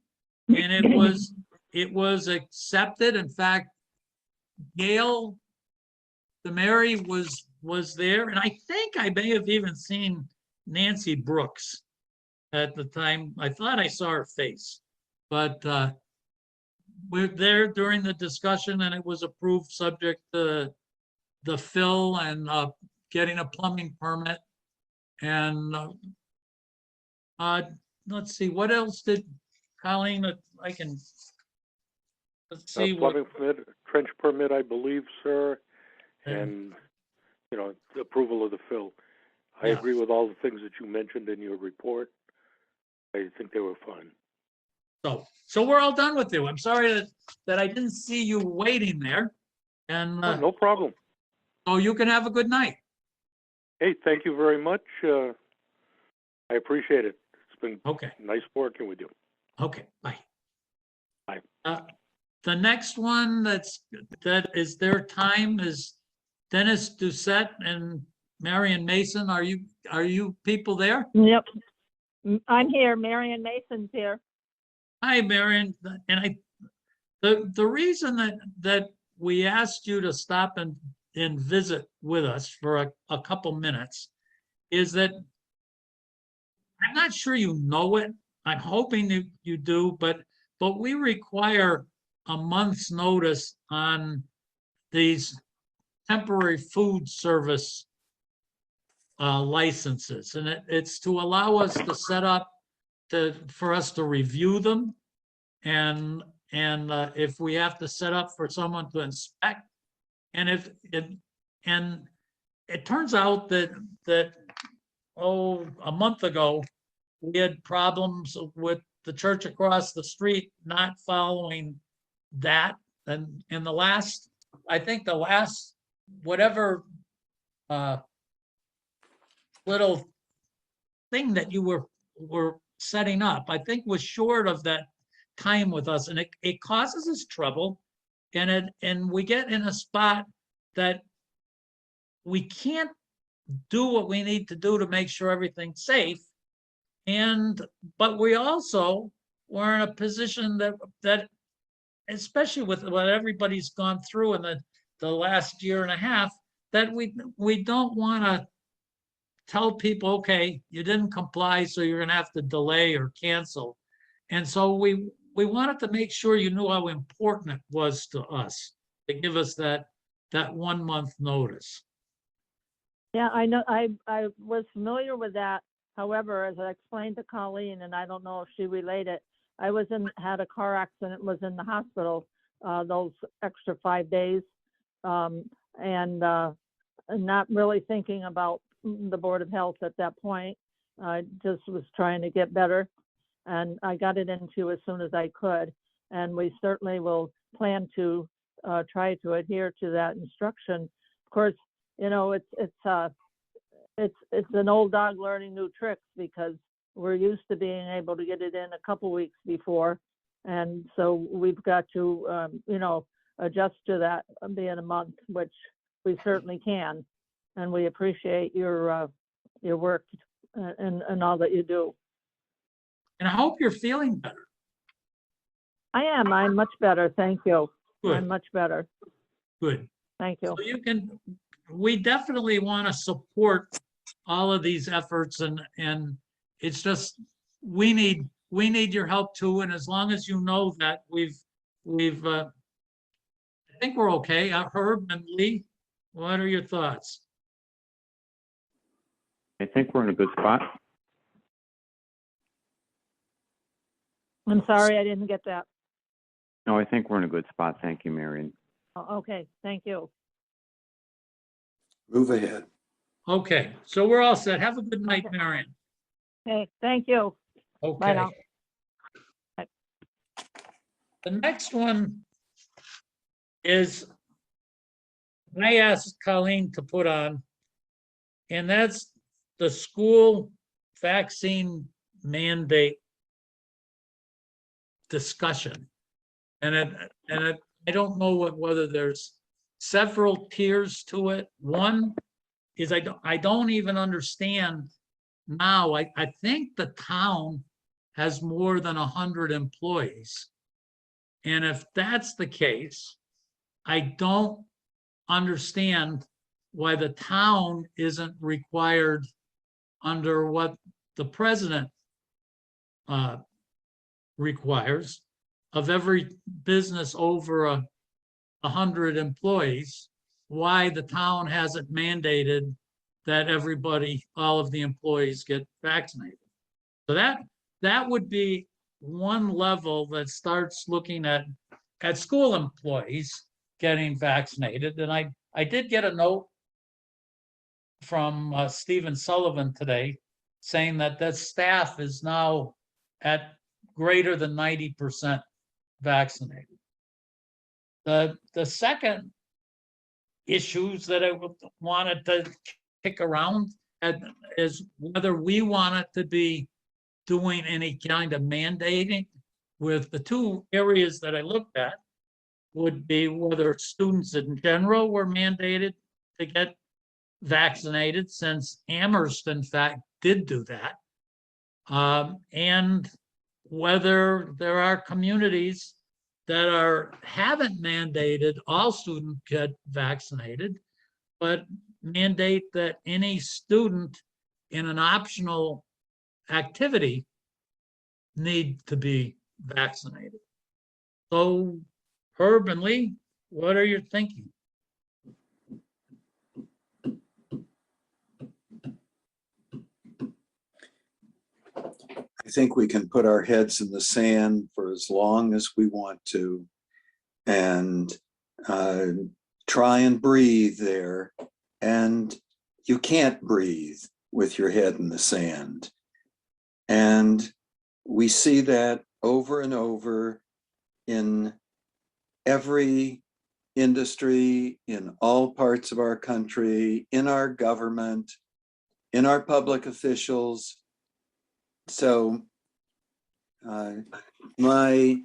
and it was accepted. In fact, Gail DeMary was there, and I think I may have even seen Nancy Brooks at the time. I thought I saw her face, but we're there during the discussion and it was approved subject to the fill and getting a plumbing permit. And let's see, what else did Colleen, I can, let's see what, Plumbing permit, trench permit, I believe, sir, and, the approval of the fill. I Yeah. agree with all the things that you mentioned in your report. I think they were fine. so we're all done with you. I'm sorry that I didn't see you waiting there. And Oh, no problem. so you can have a good night. Hey, thank you very much. I appreciate it. It's been Okay, nice working with you. okay, bye. Bye. The next one that is their time is Dennis Doucette and Marion Mason. Are you people there? Yep. I'm here. Marion Mason's here. Hi, Marion. And the reason that we asked you to stop and visit with us for a couple minutes is that I'm not sure you know it. I'm hoping you do, but we require a month's notice on these temporary food service licenses, and it's to allow us to set up for us to review them, and if we have to set up for someone to inspect, and it turns out that a month ago we had problems with the church across the street not following that, and in the last, I think the last whatever little thing that you were setting up, I think was short of that time with us, and it causes us trouble, and we get in a spot that we can't do what we need to do to make sure everything's safe, but we also were in a position that especially with what everybody's gone through in the last year and a half, that we don't want to tell people, okay, you didn't comply, so you're going to have to delay or cancel. And so we wanted to make sure you knew how important it was to us to give us that 1 month notice. Yeah, I know. I was familiar with that. However, as I explained to Colleen, and I don't know if she related, I had a car accident, was in the hospital those extra 5 days, and not really thinking about the Board of Health at that point. I just was trying to get better, and I got it into as soon as I could. And we certainly will plan to try to adhere to that instruction. Of course, it's an old dog learning new tricks, because we're used to being able to get it in a couple weeks before. And so we've got to, adjust to that being a month, which we certainly can. And we appreciate your work and all that you do. And I hope you're feeling better. I am. I'm much better. Thank you. I'm Good, much better. good. Thank you. So we definitely want to support all of these efforts, and it's just, we need we need your help too. And as long as you know that I think we're okay. Herb and Lee, what are your thoughts? I think we're in a good spot. I'm sorry, I didn't get that. No, I think we're in a good spot. Thank you, Marion. Oh, okay, thank you. Move ahead. Okay, so we're all set. Have a good night, Marion. Okay, thank you. Bye Okay. now. Bye. The next one is, I asked Colleen to put on, and that's the school vaccine mandate discussion. I don't know whether there's several tiers to it. One is I don't even understand now. I think the town has more than 100 employees. And if that's the case, I don't understand why the town isn't required under what the president requires of every business over 100 employees, why the town hasn't mandated that everybody, all of the employees get vaccinated. So that would be one level that starts looking at school employees getting vaccinated. And I did get a note from Stephen Sullivan today saying that staff is now at greater than 90% vaccinated. The second issues that I wanted to kick around is whether we wanted to be doing any kind of mandating. With the two areas that I looked at would be whether students in general were mandated to get vaccinated, since Amherst, in fact, did do that. And whether there are communities that haven't mandated all students get vaccinated, but mandate that any student in an optional activity need to be vaccinated. So, Herb and Lee, what are you thinking? I think we can put our heads in the sand for as long as we want to and try and breathe there. And you can't breathe with your head in the sand. And we see that over and over in every industry, in all parts of our country, in our government, in our public officials. So my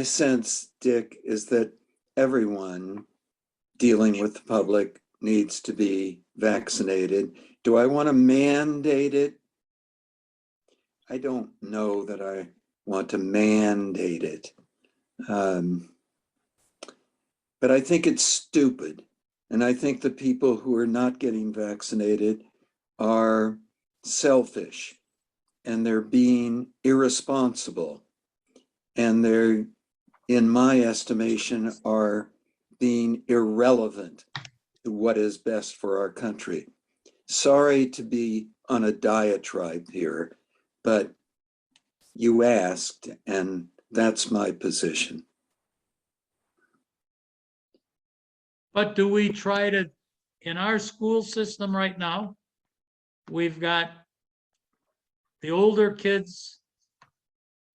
sense, Dick, is that everyone dealing with the public needs to be vaccinated. Do I want to mandate it? I don't know that I want to mandate it. But I think it's stupid. And I think the people who are not getting vaccinated are selfish, and they're being irresponsible, and they're, in my estimation, are being irrelevant to what is best for our country. Sorry to be on a diatribe here, but you asked, and that's my position. But do we try to, in our school system right now, we've got the older kids.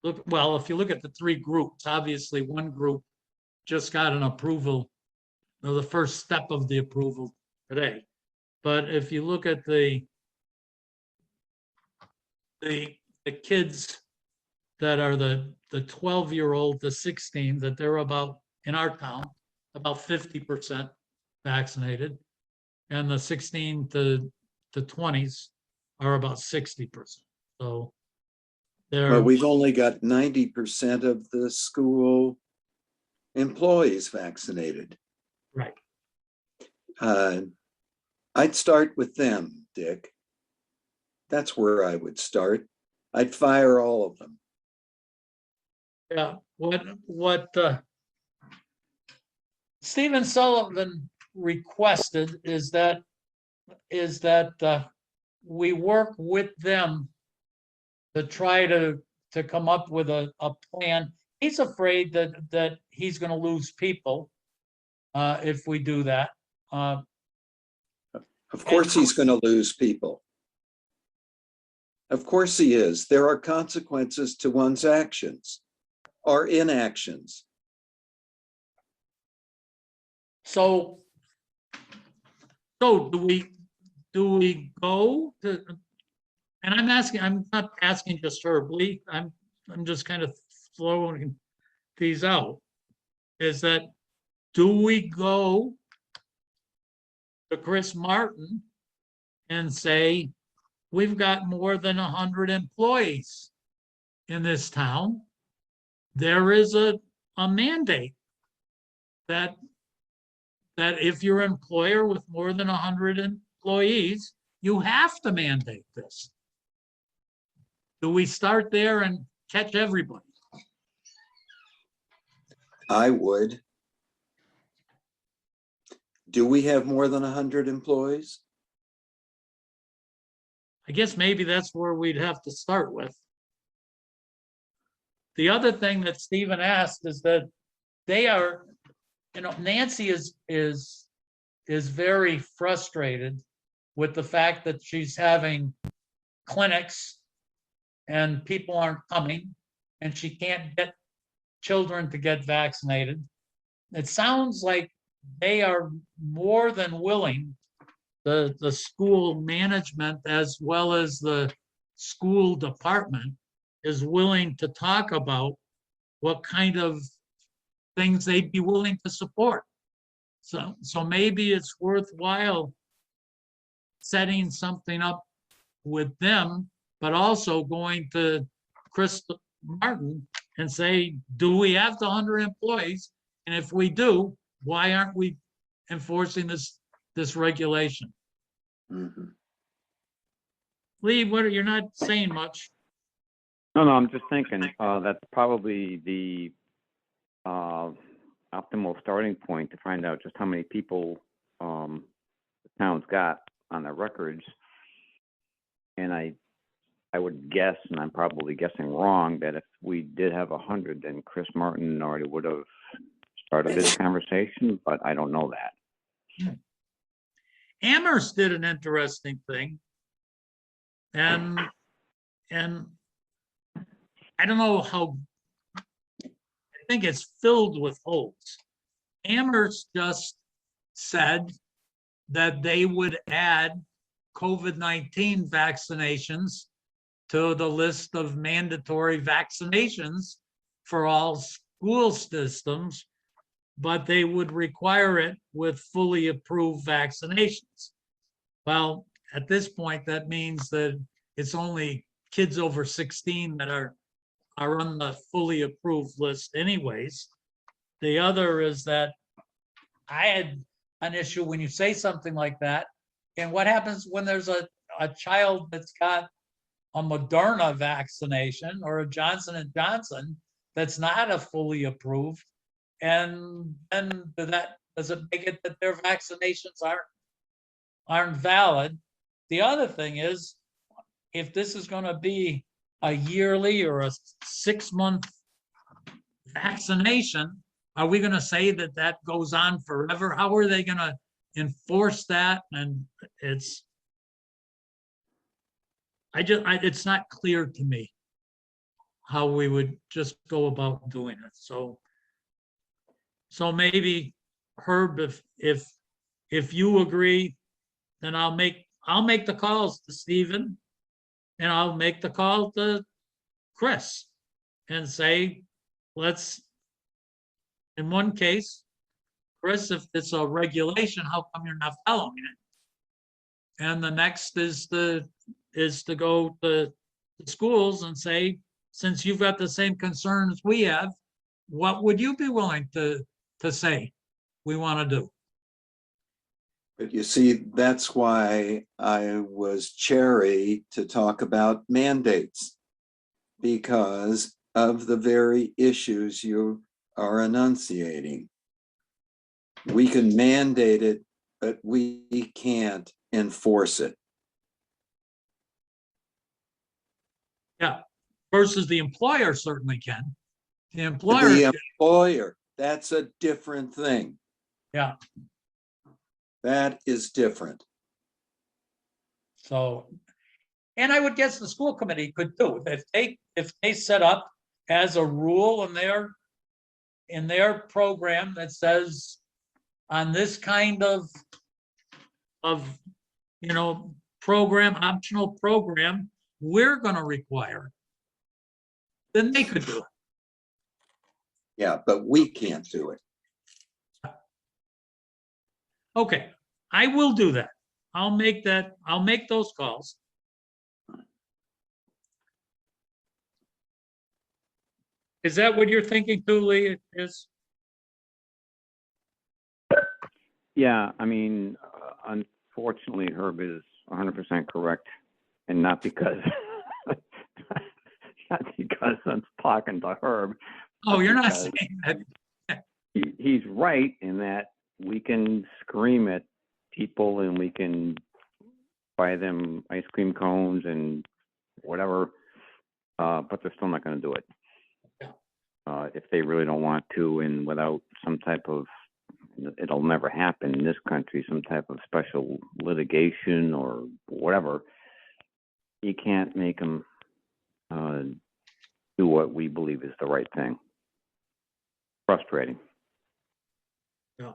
Look, well, if you look at the three groups, obviously one group just got an approval, or the first step of the approval today. But if you look at the kids that are the 12-year-old to 16, that they're about, in our town, about 50% vaccinated, and the 16 to 20s are about 60%. So But we've only got 90% of the school employees vaccinated. right. I'd start with them, Dick. That's where I would start. I'd fire all of them. Yeah, what Stephen Sullivan requested is that we work with them to try to come up with a plan. He's afraid that he's gonna lose people if we do that. Of course, he's going to lose people. Of course he is. There are consequences to one's actions or inactions. So do we go to, and I'm not asking just verbally, I'm just kind of throwing these out. Is that, do we go to Chris Martin and say, we've got more than 100 employees in this town. There is a mandate that if you're an employer with more than 100 employees, you have to mandate this. Do we start there and catch everybody? I would. Do we have more than 100 employees? I guess maybe that's where we'd have to start with. The other thing that Stephen asked is that they are, Nancy is very frustrated with the fact that she's having clinics and people aren't coming and she can't get children to get vaccinated. It sounds like they are more than willing, the school management as well as the school department is willing to talk about what kind of things they'd be willing to support. So maybe it's worthwhile setting something up with them, but also going to Chris Martin and say, do we have the 100 employees? And if we do, why aren't we enforcing this regulation? Mhm. Lee, you're not saying much. No, I'm just thinking, that's probably the optimal starting point to find out just how many people the town's got on their records. And I would guess, and I'm probably guessing wrong, that if we did have 100, then Chris Martin already would have started this conversation, but I don't know that. Amherst did an interesting thing. And I don't know how, I think it's filled with holes. Amherst just said that they would add COVID-19 vaccinations to the list of mandatory vaccinations for all school systems, but they would require it with fully approved vaccinations. Well, at this point, that means that it's only kids over 16 that are on the fully approved list anyways. The other is that I had an issue when you say something like that. And what happens when there's a child that's got a Moderna vaccination or a Johnson & Johnson that's not a fully approved? And then does it make it that their vaccinations aren't valid? The other thing is, if this is going to be a yearly or a 6-month vaccination, are we going to say that goes on forever? How are they going to enforce that? And it's not clear to me how we would just go about doing it. So maybe Herb, if you agree, then I'll make the calls to Stephen and I'll make the call to Chris and say, let's, in one case, Chris, if it's a regulation, how come you're not following it? And the next is to go to the schools and say, since you've got the same concerns we have, what would you be willing to say we want to do? But you see, that's why I was chary to talk about mandates, because of the very issues you are enunciating. We can mandate it, but we can't enforce it. Yeah, versus the employer certainly can. The employer, The employer, that's a different thing. yeah, That is different. so, and I would guess the school committee could too, if they set up as a rule in their program that says on this kind of, you know, program, optional program, we're gonna require, then they could do it. Yeah, but we can't do it. Okay, I will do that. I'll make those calls. Is that what you're thinking too, Lee, is? Yeah, I mean, unfortunately, Herb is 100% correct, and not because not because I'm talking to Herb. Oh, you're not because saying that. he's right in that we can scream at people and we can buy them ice cream cones and whatever, but they're still not going to do it. If they really don't want to, and without some type of, it'll never happen in this country, some type of special litigation or whatever, you can't make them do what we believe is the right thing. Frustrating. Yeah.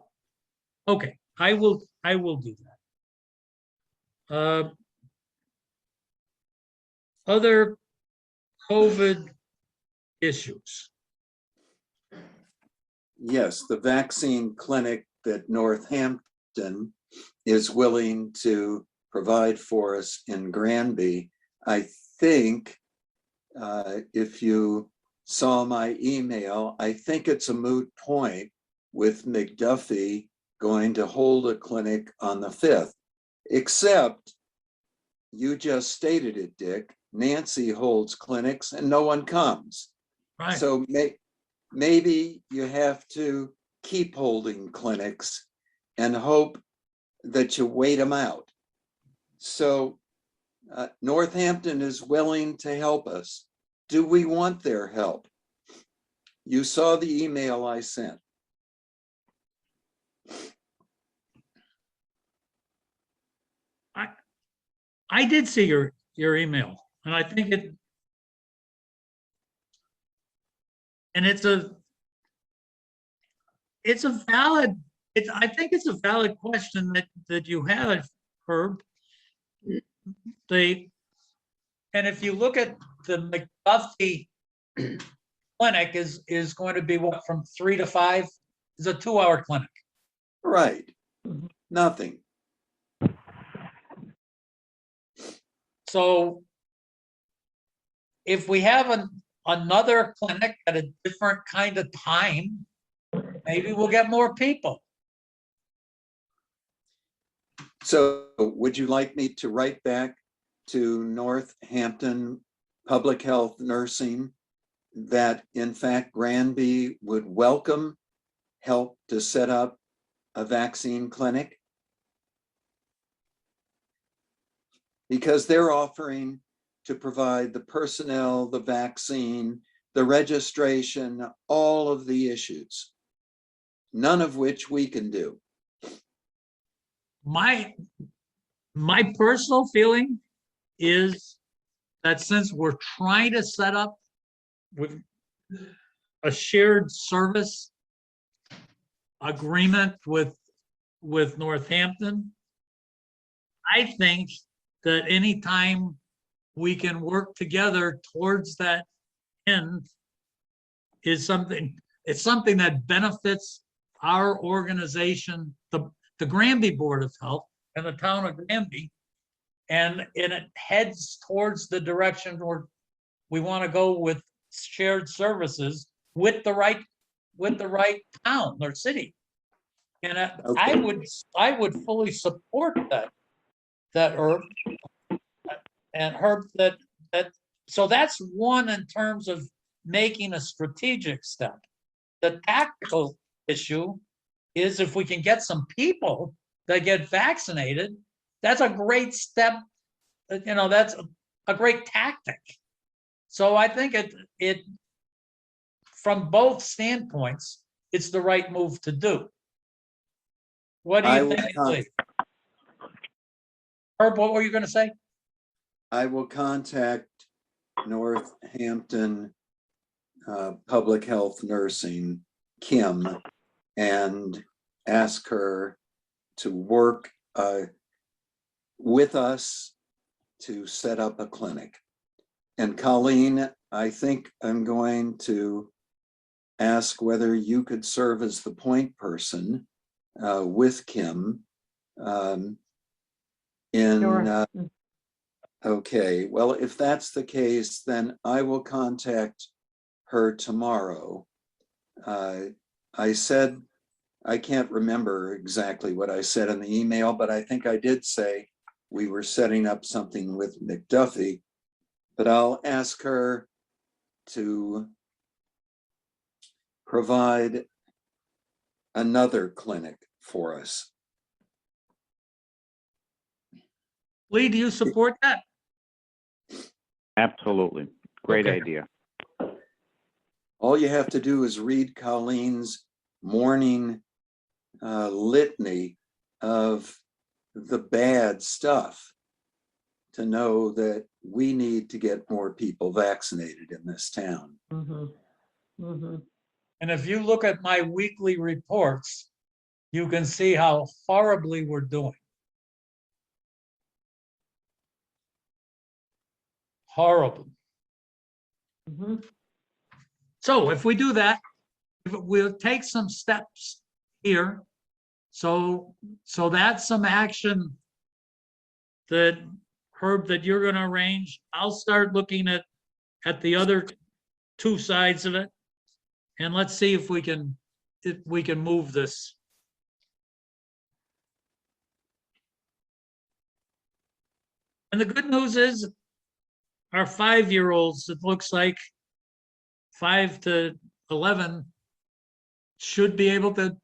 Okay, I will do that. Other COVID issues. Yes, the vaccine clinic that Northampton is willing to provide for us in Granby. I think if you saw my email, I think it's a moot point with McDuffie going to hold a clinic on the 5th, except you just stated it, Dick. Nancy holds clinics and no one comes. Right. So maybe you have to keep holding clinics and hope that you wait them out. So Northampton is willing to help us. Do we want their help? You saw the email I sent. I did see your email, and I think it's a valid, I think it's a valid question that you have, Herb. And if you look at the McDuffie clinic is going to be what, from 3 to 5? It's a 2-hour clinic. Right. Nothing. So if we have another clinic at a different kind of time, maybe we'll get more people. So would you like me to write back to Northampton Public Health Nursing that in fact Granby would welcome help to set up a vaccine clinic? Because they're offering to provide the personnel, the vaccine, the registration, all of the issues, none of which we can do. My personal feeling is that since we're trying to set up with a shared service agreement with Northampton, I think that anytime we can work together towards that end is something, it's something that benefits our organization, the Granby Board of Health and the town of Granby, and it heads towards the direction where we want to go with shared services with the right town or city. And Okay. I would fully support that Herb, and Herb, that so that's one in terms of making a strategic step. The tactical issue is if we can get some people that get vaccinated, that's a great step. That's a great tactic. So I think it from both standpoints, it's the right move to do. What do I you will think, con- Lee? Herb, what were you going to say? I will contact Northampton Public Health Nursing, Kim, and ask her to work with us to set up a clinic. And Colleen, I think I'm going to ask whether you could serve as the point person with Kim. Sure. Okay, well, if that's the case, then I will contact her tomorrow. I said, I can't remember exactly what I said in the email, but I think I did say we were setting up something with McDuffie, but I'll ask her to provide another clinic for us. Lee, do you support that? Absolutely. Great Okay. idea. All you have to do is read Colleen's morning litany of the bad stuff to know that we need to get more people vaccinated in this town. Mhm. Mhm. And if you look at my weekly reports, you can see how horribly we're doing. Horrible. Mhm. So if we do that, we'll take some steps here. So that's some action that, Herb, that you're going to arrange. I'll start looking at the other two sides of it, and let's see if we can move this. And the good news is our 5-year-olds, it looks like 5 to 11, should be able to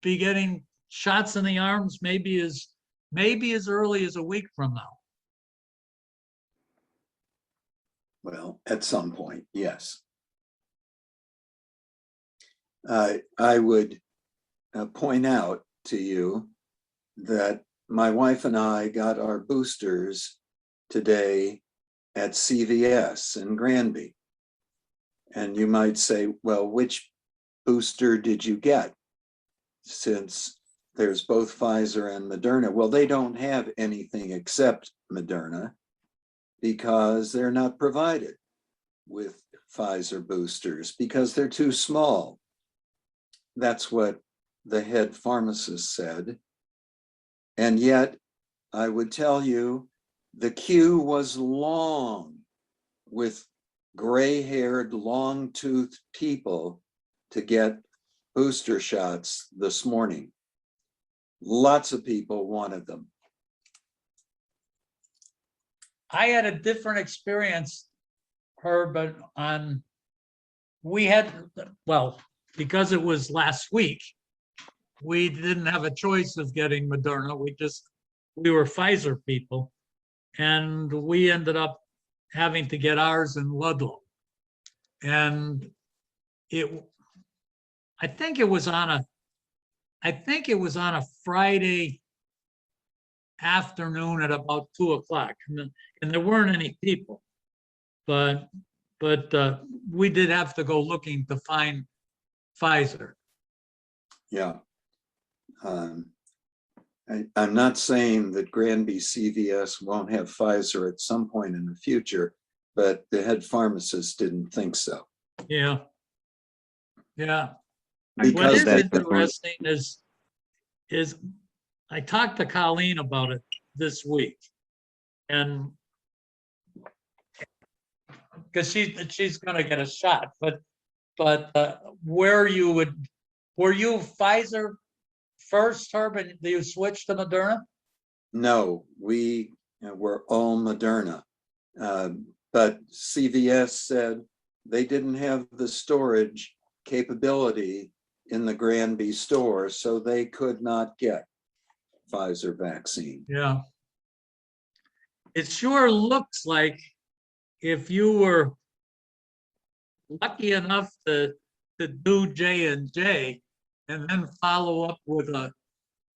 be getting shots in the arms maybe as early as a week from now. Well, at some point, yes. I would point out to you that my wife and I got our boosters today at CVS in Granby. And you might say, well, which booster did you get? Since there's both Pfizer and Moderna. Well, they don't have anything except Moderna because they're not provided with Pfizer boosters because they're too small. That's what the head pharmacist said. And yet, I would tell you, the queue was long with gray-haired, long-toothed people to get booster shots this morning. Lots of people wanted them. I had a different experience, Herb, but we had, well, because it was last week, we didn't have a choice of getting Moderna. We were Pfizer people, and we ended up having to get ours in Ludlow. And I think it was on a Friday afternoon at about 2:00, and there weren't any people, but we did have to go looking to find Pfizer. Yeah. I'm not saying that Granby CVS won't have Pfizer at some point in the future, but the head pharmacist didn't think so. Yeah. Yeah. What Because is that's interesting is I talked to Colleen about it this week, and because she's going to get a shot, but were you Pfizer first, Herb, and you switched to Moderna? No, we were all Moderna. But CVS said they didn't have the storage capability in the Granby store, so they could not get Pfizer vaccine. Yeah. It sure looks like if you were lucky enough to do J&J and then follow up with a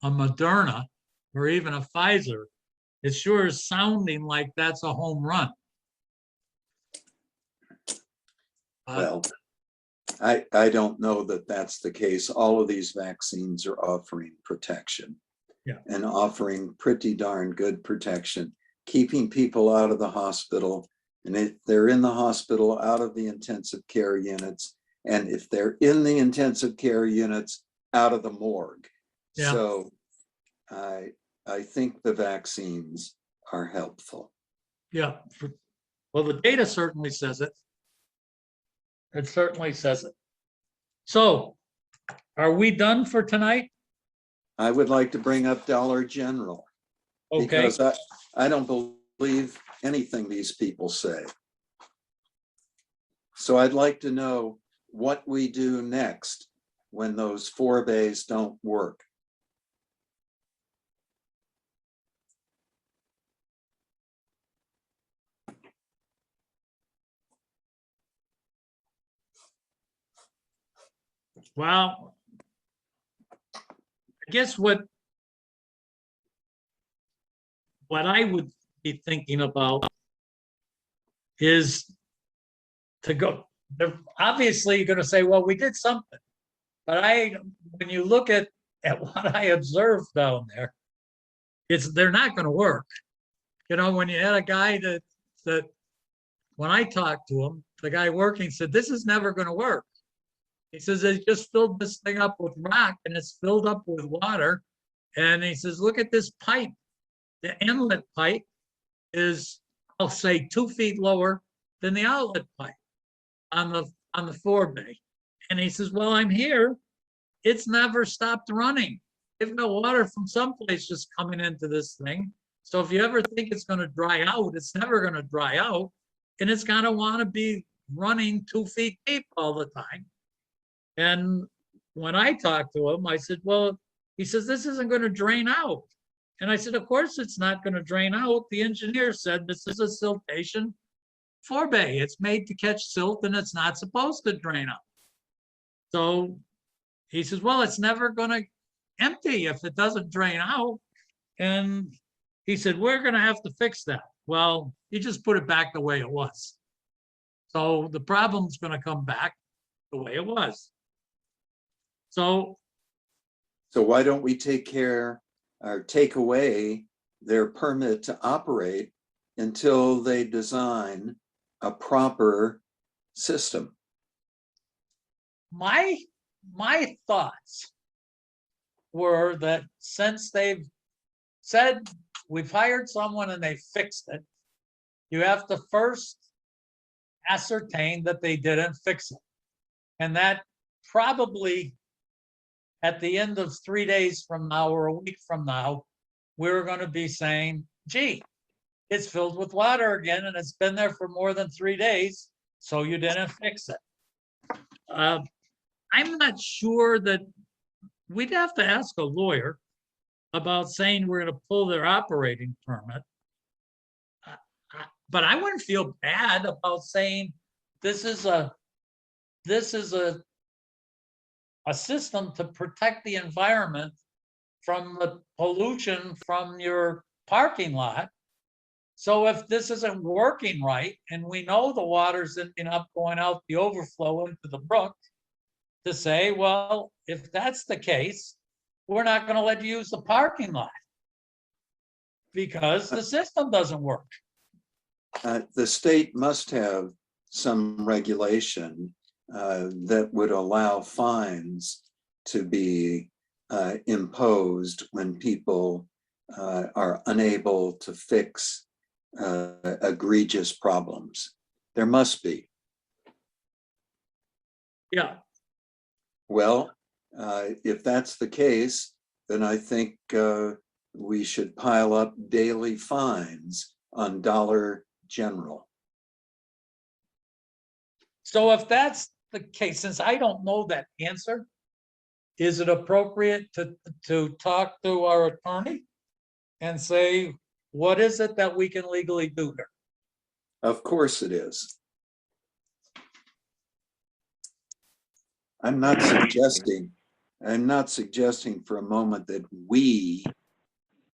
Moderna or even a Pfizer, it sure is sounding like that's a home run. Well, I don't know that that's the case. All of these vaccines are offering protection. Yeah. And offering pretty darn good protection, keeping people out of the hospital. And if they're in the hospital, out of the intensive care units. And if they're in the intensive care units, out of the morgue. Yeah. So I think the vaccines are helpful. Yeah. Well, the data certainly says it. It certainly says it. So are we done for tonight? I would like to bring up Dollar General. Okay. Because I don't believe anything these people say. So I'd like to know what we do next when those 4 bays don't work. Well, I guess what I would be thinking about is to go, obviously you're going to say, well, we did something. But when you look at what I observed down there, they're not going to work. You know, when you had a guy that when I talked to him, the guy working said, this is never going to work. He says, they just filled this thing up with rock and it's filled up with water. And he says, look at this pipe. The inlet pipe is, I'll say, 2 feet lower than the outlet pipe on the 4 bay. And he says, well, I'm here. It's never stopped running. If no water from someplace just coming into this thing. So if you ever think it's going to dry out, it's never going to dry out. And it's going to want to be running 2 feet deep all the time. And when I talked to him, I said, well, he says, this isn't going to drain out. And I said, of course it's not going to drain out. The engineer said, this is a siltation 4 bay. It's made to catch silt and it's not supposed to drain out. So he says, well, it's never going to empty if it doesn't drain out. And he said, we're going to have to fix that. Well, he just put it back the way it was. So the problem's going to come back the way it was. So why don't we take care or take away their permit to operate until they design a proper system? my thoughts were that since they've said we've hired someone and they fixed it, you have to first ascertain that they didn't fix it. And that probably at the end of 3 days from now or a week from now, we're going to be saying, gee, it's filled with water again and it's been there for more than 3 days, so you didn't fix it. I'm not sure that we'd have to ask a lawyer about saying we're going to pull their operating permit. But I wouldn't feel bad about saying this is a system to protect the environment from the pollution from your parking lot. So if this isn't working right, and we know the water's ending up going out the overflow into the brook, to say, well, if that's the case, we're not going to let you use the parking lot because the system doesn't work. The state must have some regulation that would allow fines to be imposed when people are unable to fix egregious problems. There must be. Yeah. Well, if that's the case, then I think we should pile up daily fines on Dollar General. So if that's the case, since I don't know that answer, is it appropriate to talk to our attorney and say, what is it that we can legally do here? Of course it is. I'm not suggesting for a moment that we,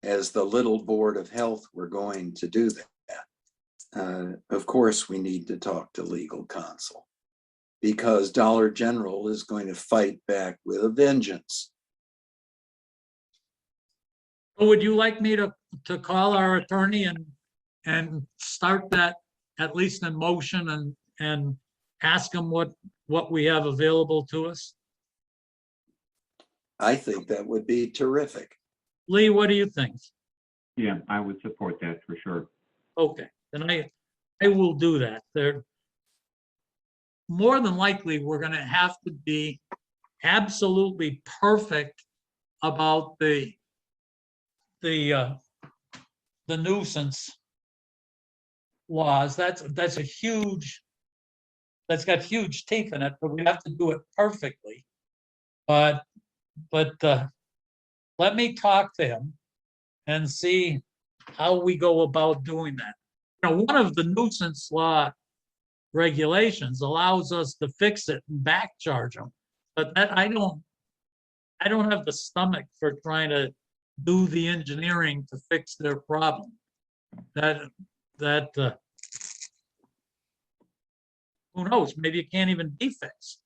as the little Board of Health, were going to do that. Of course, we need to talk to legal counsel because Dollar General is going to fight back with a vengeance. Would you like me to call our attorney and start that at least in motion and ask him what we have available to us? I think that would be terrific. Lee, what do you think? Yeah, I would support that for sure. Okay, then I will do that. There, more than likely, we're gonna have to be absolutely perfect about the nuisance laws. That's got huge teeth in it, but we have to do it perfectly. But let me talk to him and see how we go about doing that. You know, one of the nuisance law regulations allows us to fix it and back charge them, but that I don't have the stomach for trying to do the engineering to fix their problem. That who knows, maybe it can't even be fixed.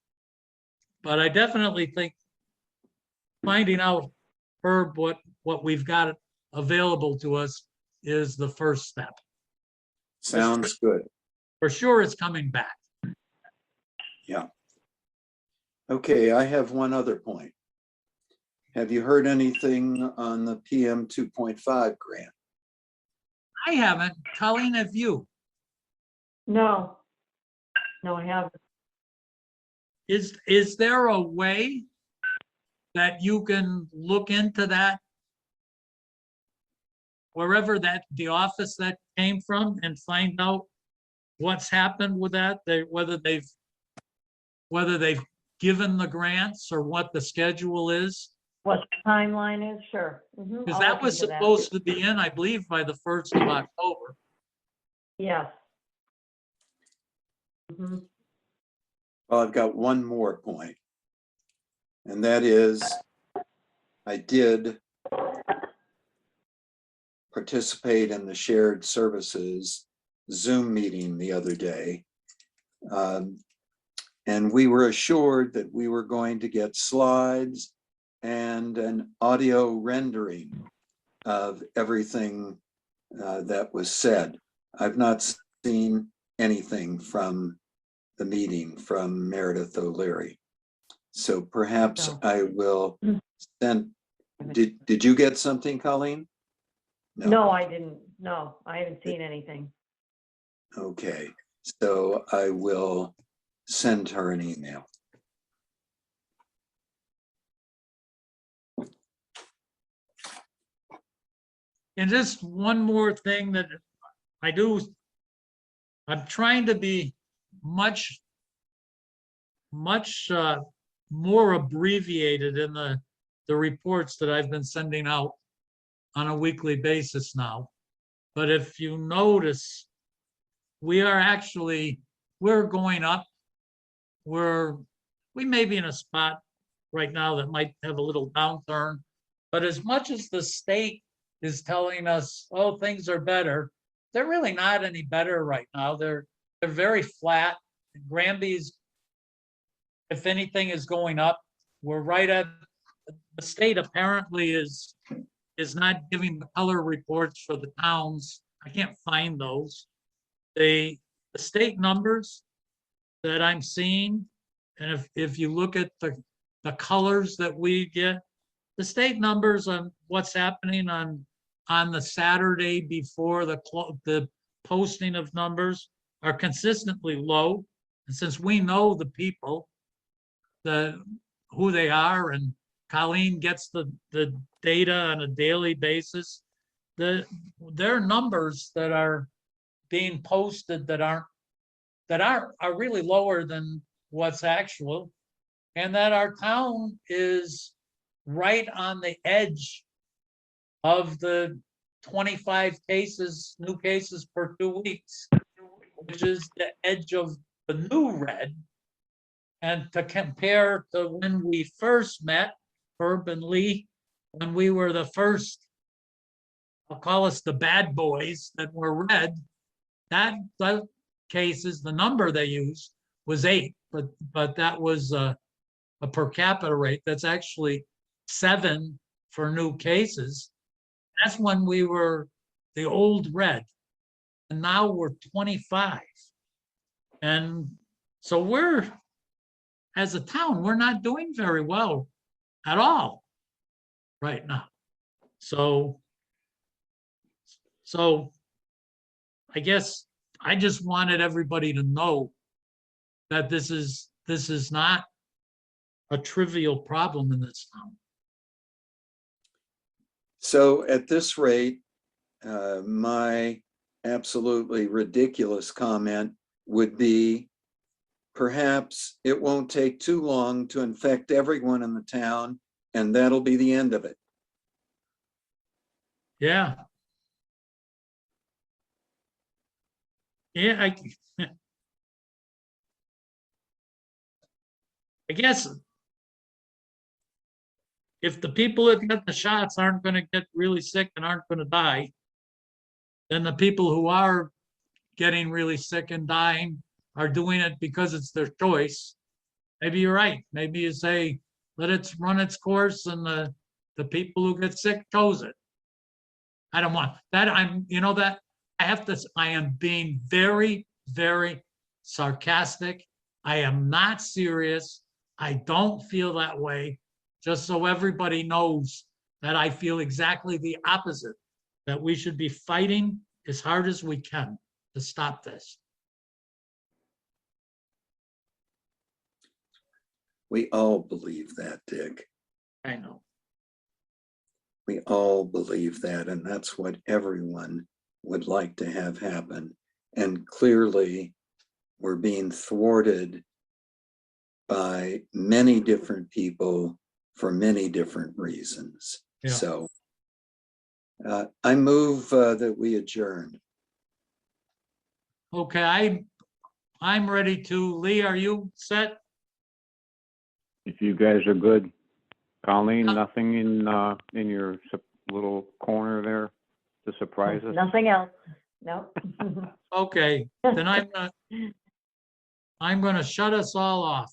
But I definitely think finding out, Herb, what we've got available to us is the first step. Sounds good. For sure it's coming back. Yeah. Okay, I have one other point. Have you heard anything on the PM 2.5 grant? I haven't. Colleen, have you? No. No, I haven't. Is there a way that you can look into that? Wherever the office that came from and find out what's happened with that, whether they've given the grants or what the schedule is? What the timeline is, sure. Mhm, Because I'll that look was into that. supposed to be in, I believe, by the 1st of October. Yes. Mhm. Well, I've got one more point. And that is, I did participate in the shared services Zoom meeting the other day. And we were assured that we were going to get slides and an audio rendering of everything that was said. I've not seen anything from the meeting from Meredith O'Leary. So perhaps No. I will send, did you get something, Colleen? No, I didn't. No, I haven't seen anything. Okay, so I will send her an email. And just one more thing that I'm trying to be much more abbreviated in the reports that I've been sending out on a weekly basis now. But if you notice, we're going up. We may be in a spot right now that might have a little downturn, but as much as the state is telling us, oh, things are better, they're really not any better right now. They're very flat. Granby's, if anything, is going up. We're right at, the state apparently is not giving the color reports for the towns. I can't find those. The state numbers that I'm seeing, and if you look at the colors that we get, the state numbers on what's happening on the Saturday before the posting of numbers are consistently low. And since we know the people, who they are, and Colleen gets the data on a daily basis, their numbers that are being posted that aren't that are really lower than what's actual. And that our town is right on the edge of the 25 cases, new cases per 2 weeks, which is the edge of the new red. And to compare to when we first met, Herb and Lee, when we were the first, I'll call us the bad boys that were red, that cases, the number they used was 8, but that was a per capita rate. That's actually 7 for new cases. That's when we were the old red, and now we're 25. And so we're, as a town, we're not doing very well at all right now. So I guess I just wanted everybody to know that this is not a trivial problem in this town. So at this rate, my absolutely ridiculous comment would be, perhaps it won't take too long to infect everyone in the town, and that'll be the end of it. Yeah. Yeah, I guess if the people that get the shots aren't going to get really sick and aren't going to die, then the people who are getting really sick and dying are doing it because it's their choice. Maybe you're right. Maybe you say, let it run its course, and the people who get sick chose it. I don't want that. That I am being very, very sarcastic. I am not serious. I don't feel that way. Just so everybody knows that I feel exactly the opposite, that we should be fighting as hard as we can to stop this. We all believe that, Dick. I know. We all believe that, and that's what everyone would like to have happen. And clearly, we're being thwarted by many different people for many different reasons. Yeah. So I move that we adjourn. Okay, I'm ready to. Lee, are you set? If you guys are good. Colleen, nothing in your little corner there to surprise us? Nothing else, no. Okay, then I'm gonna shut us all off.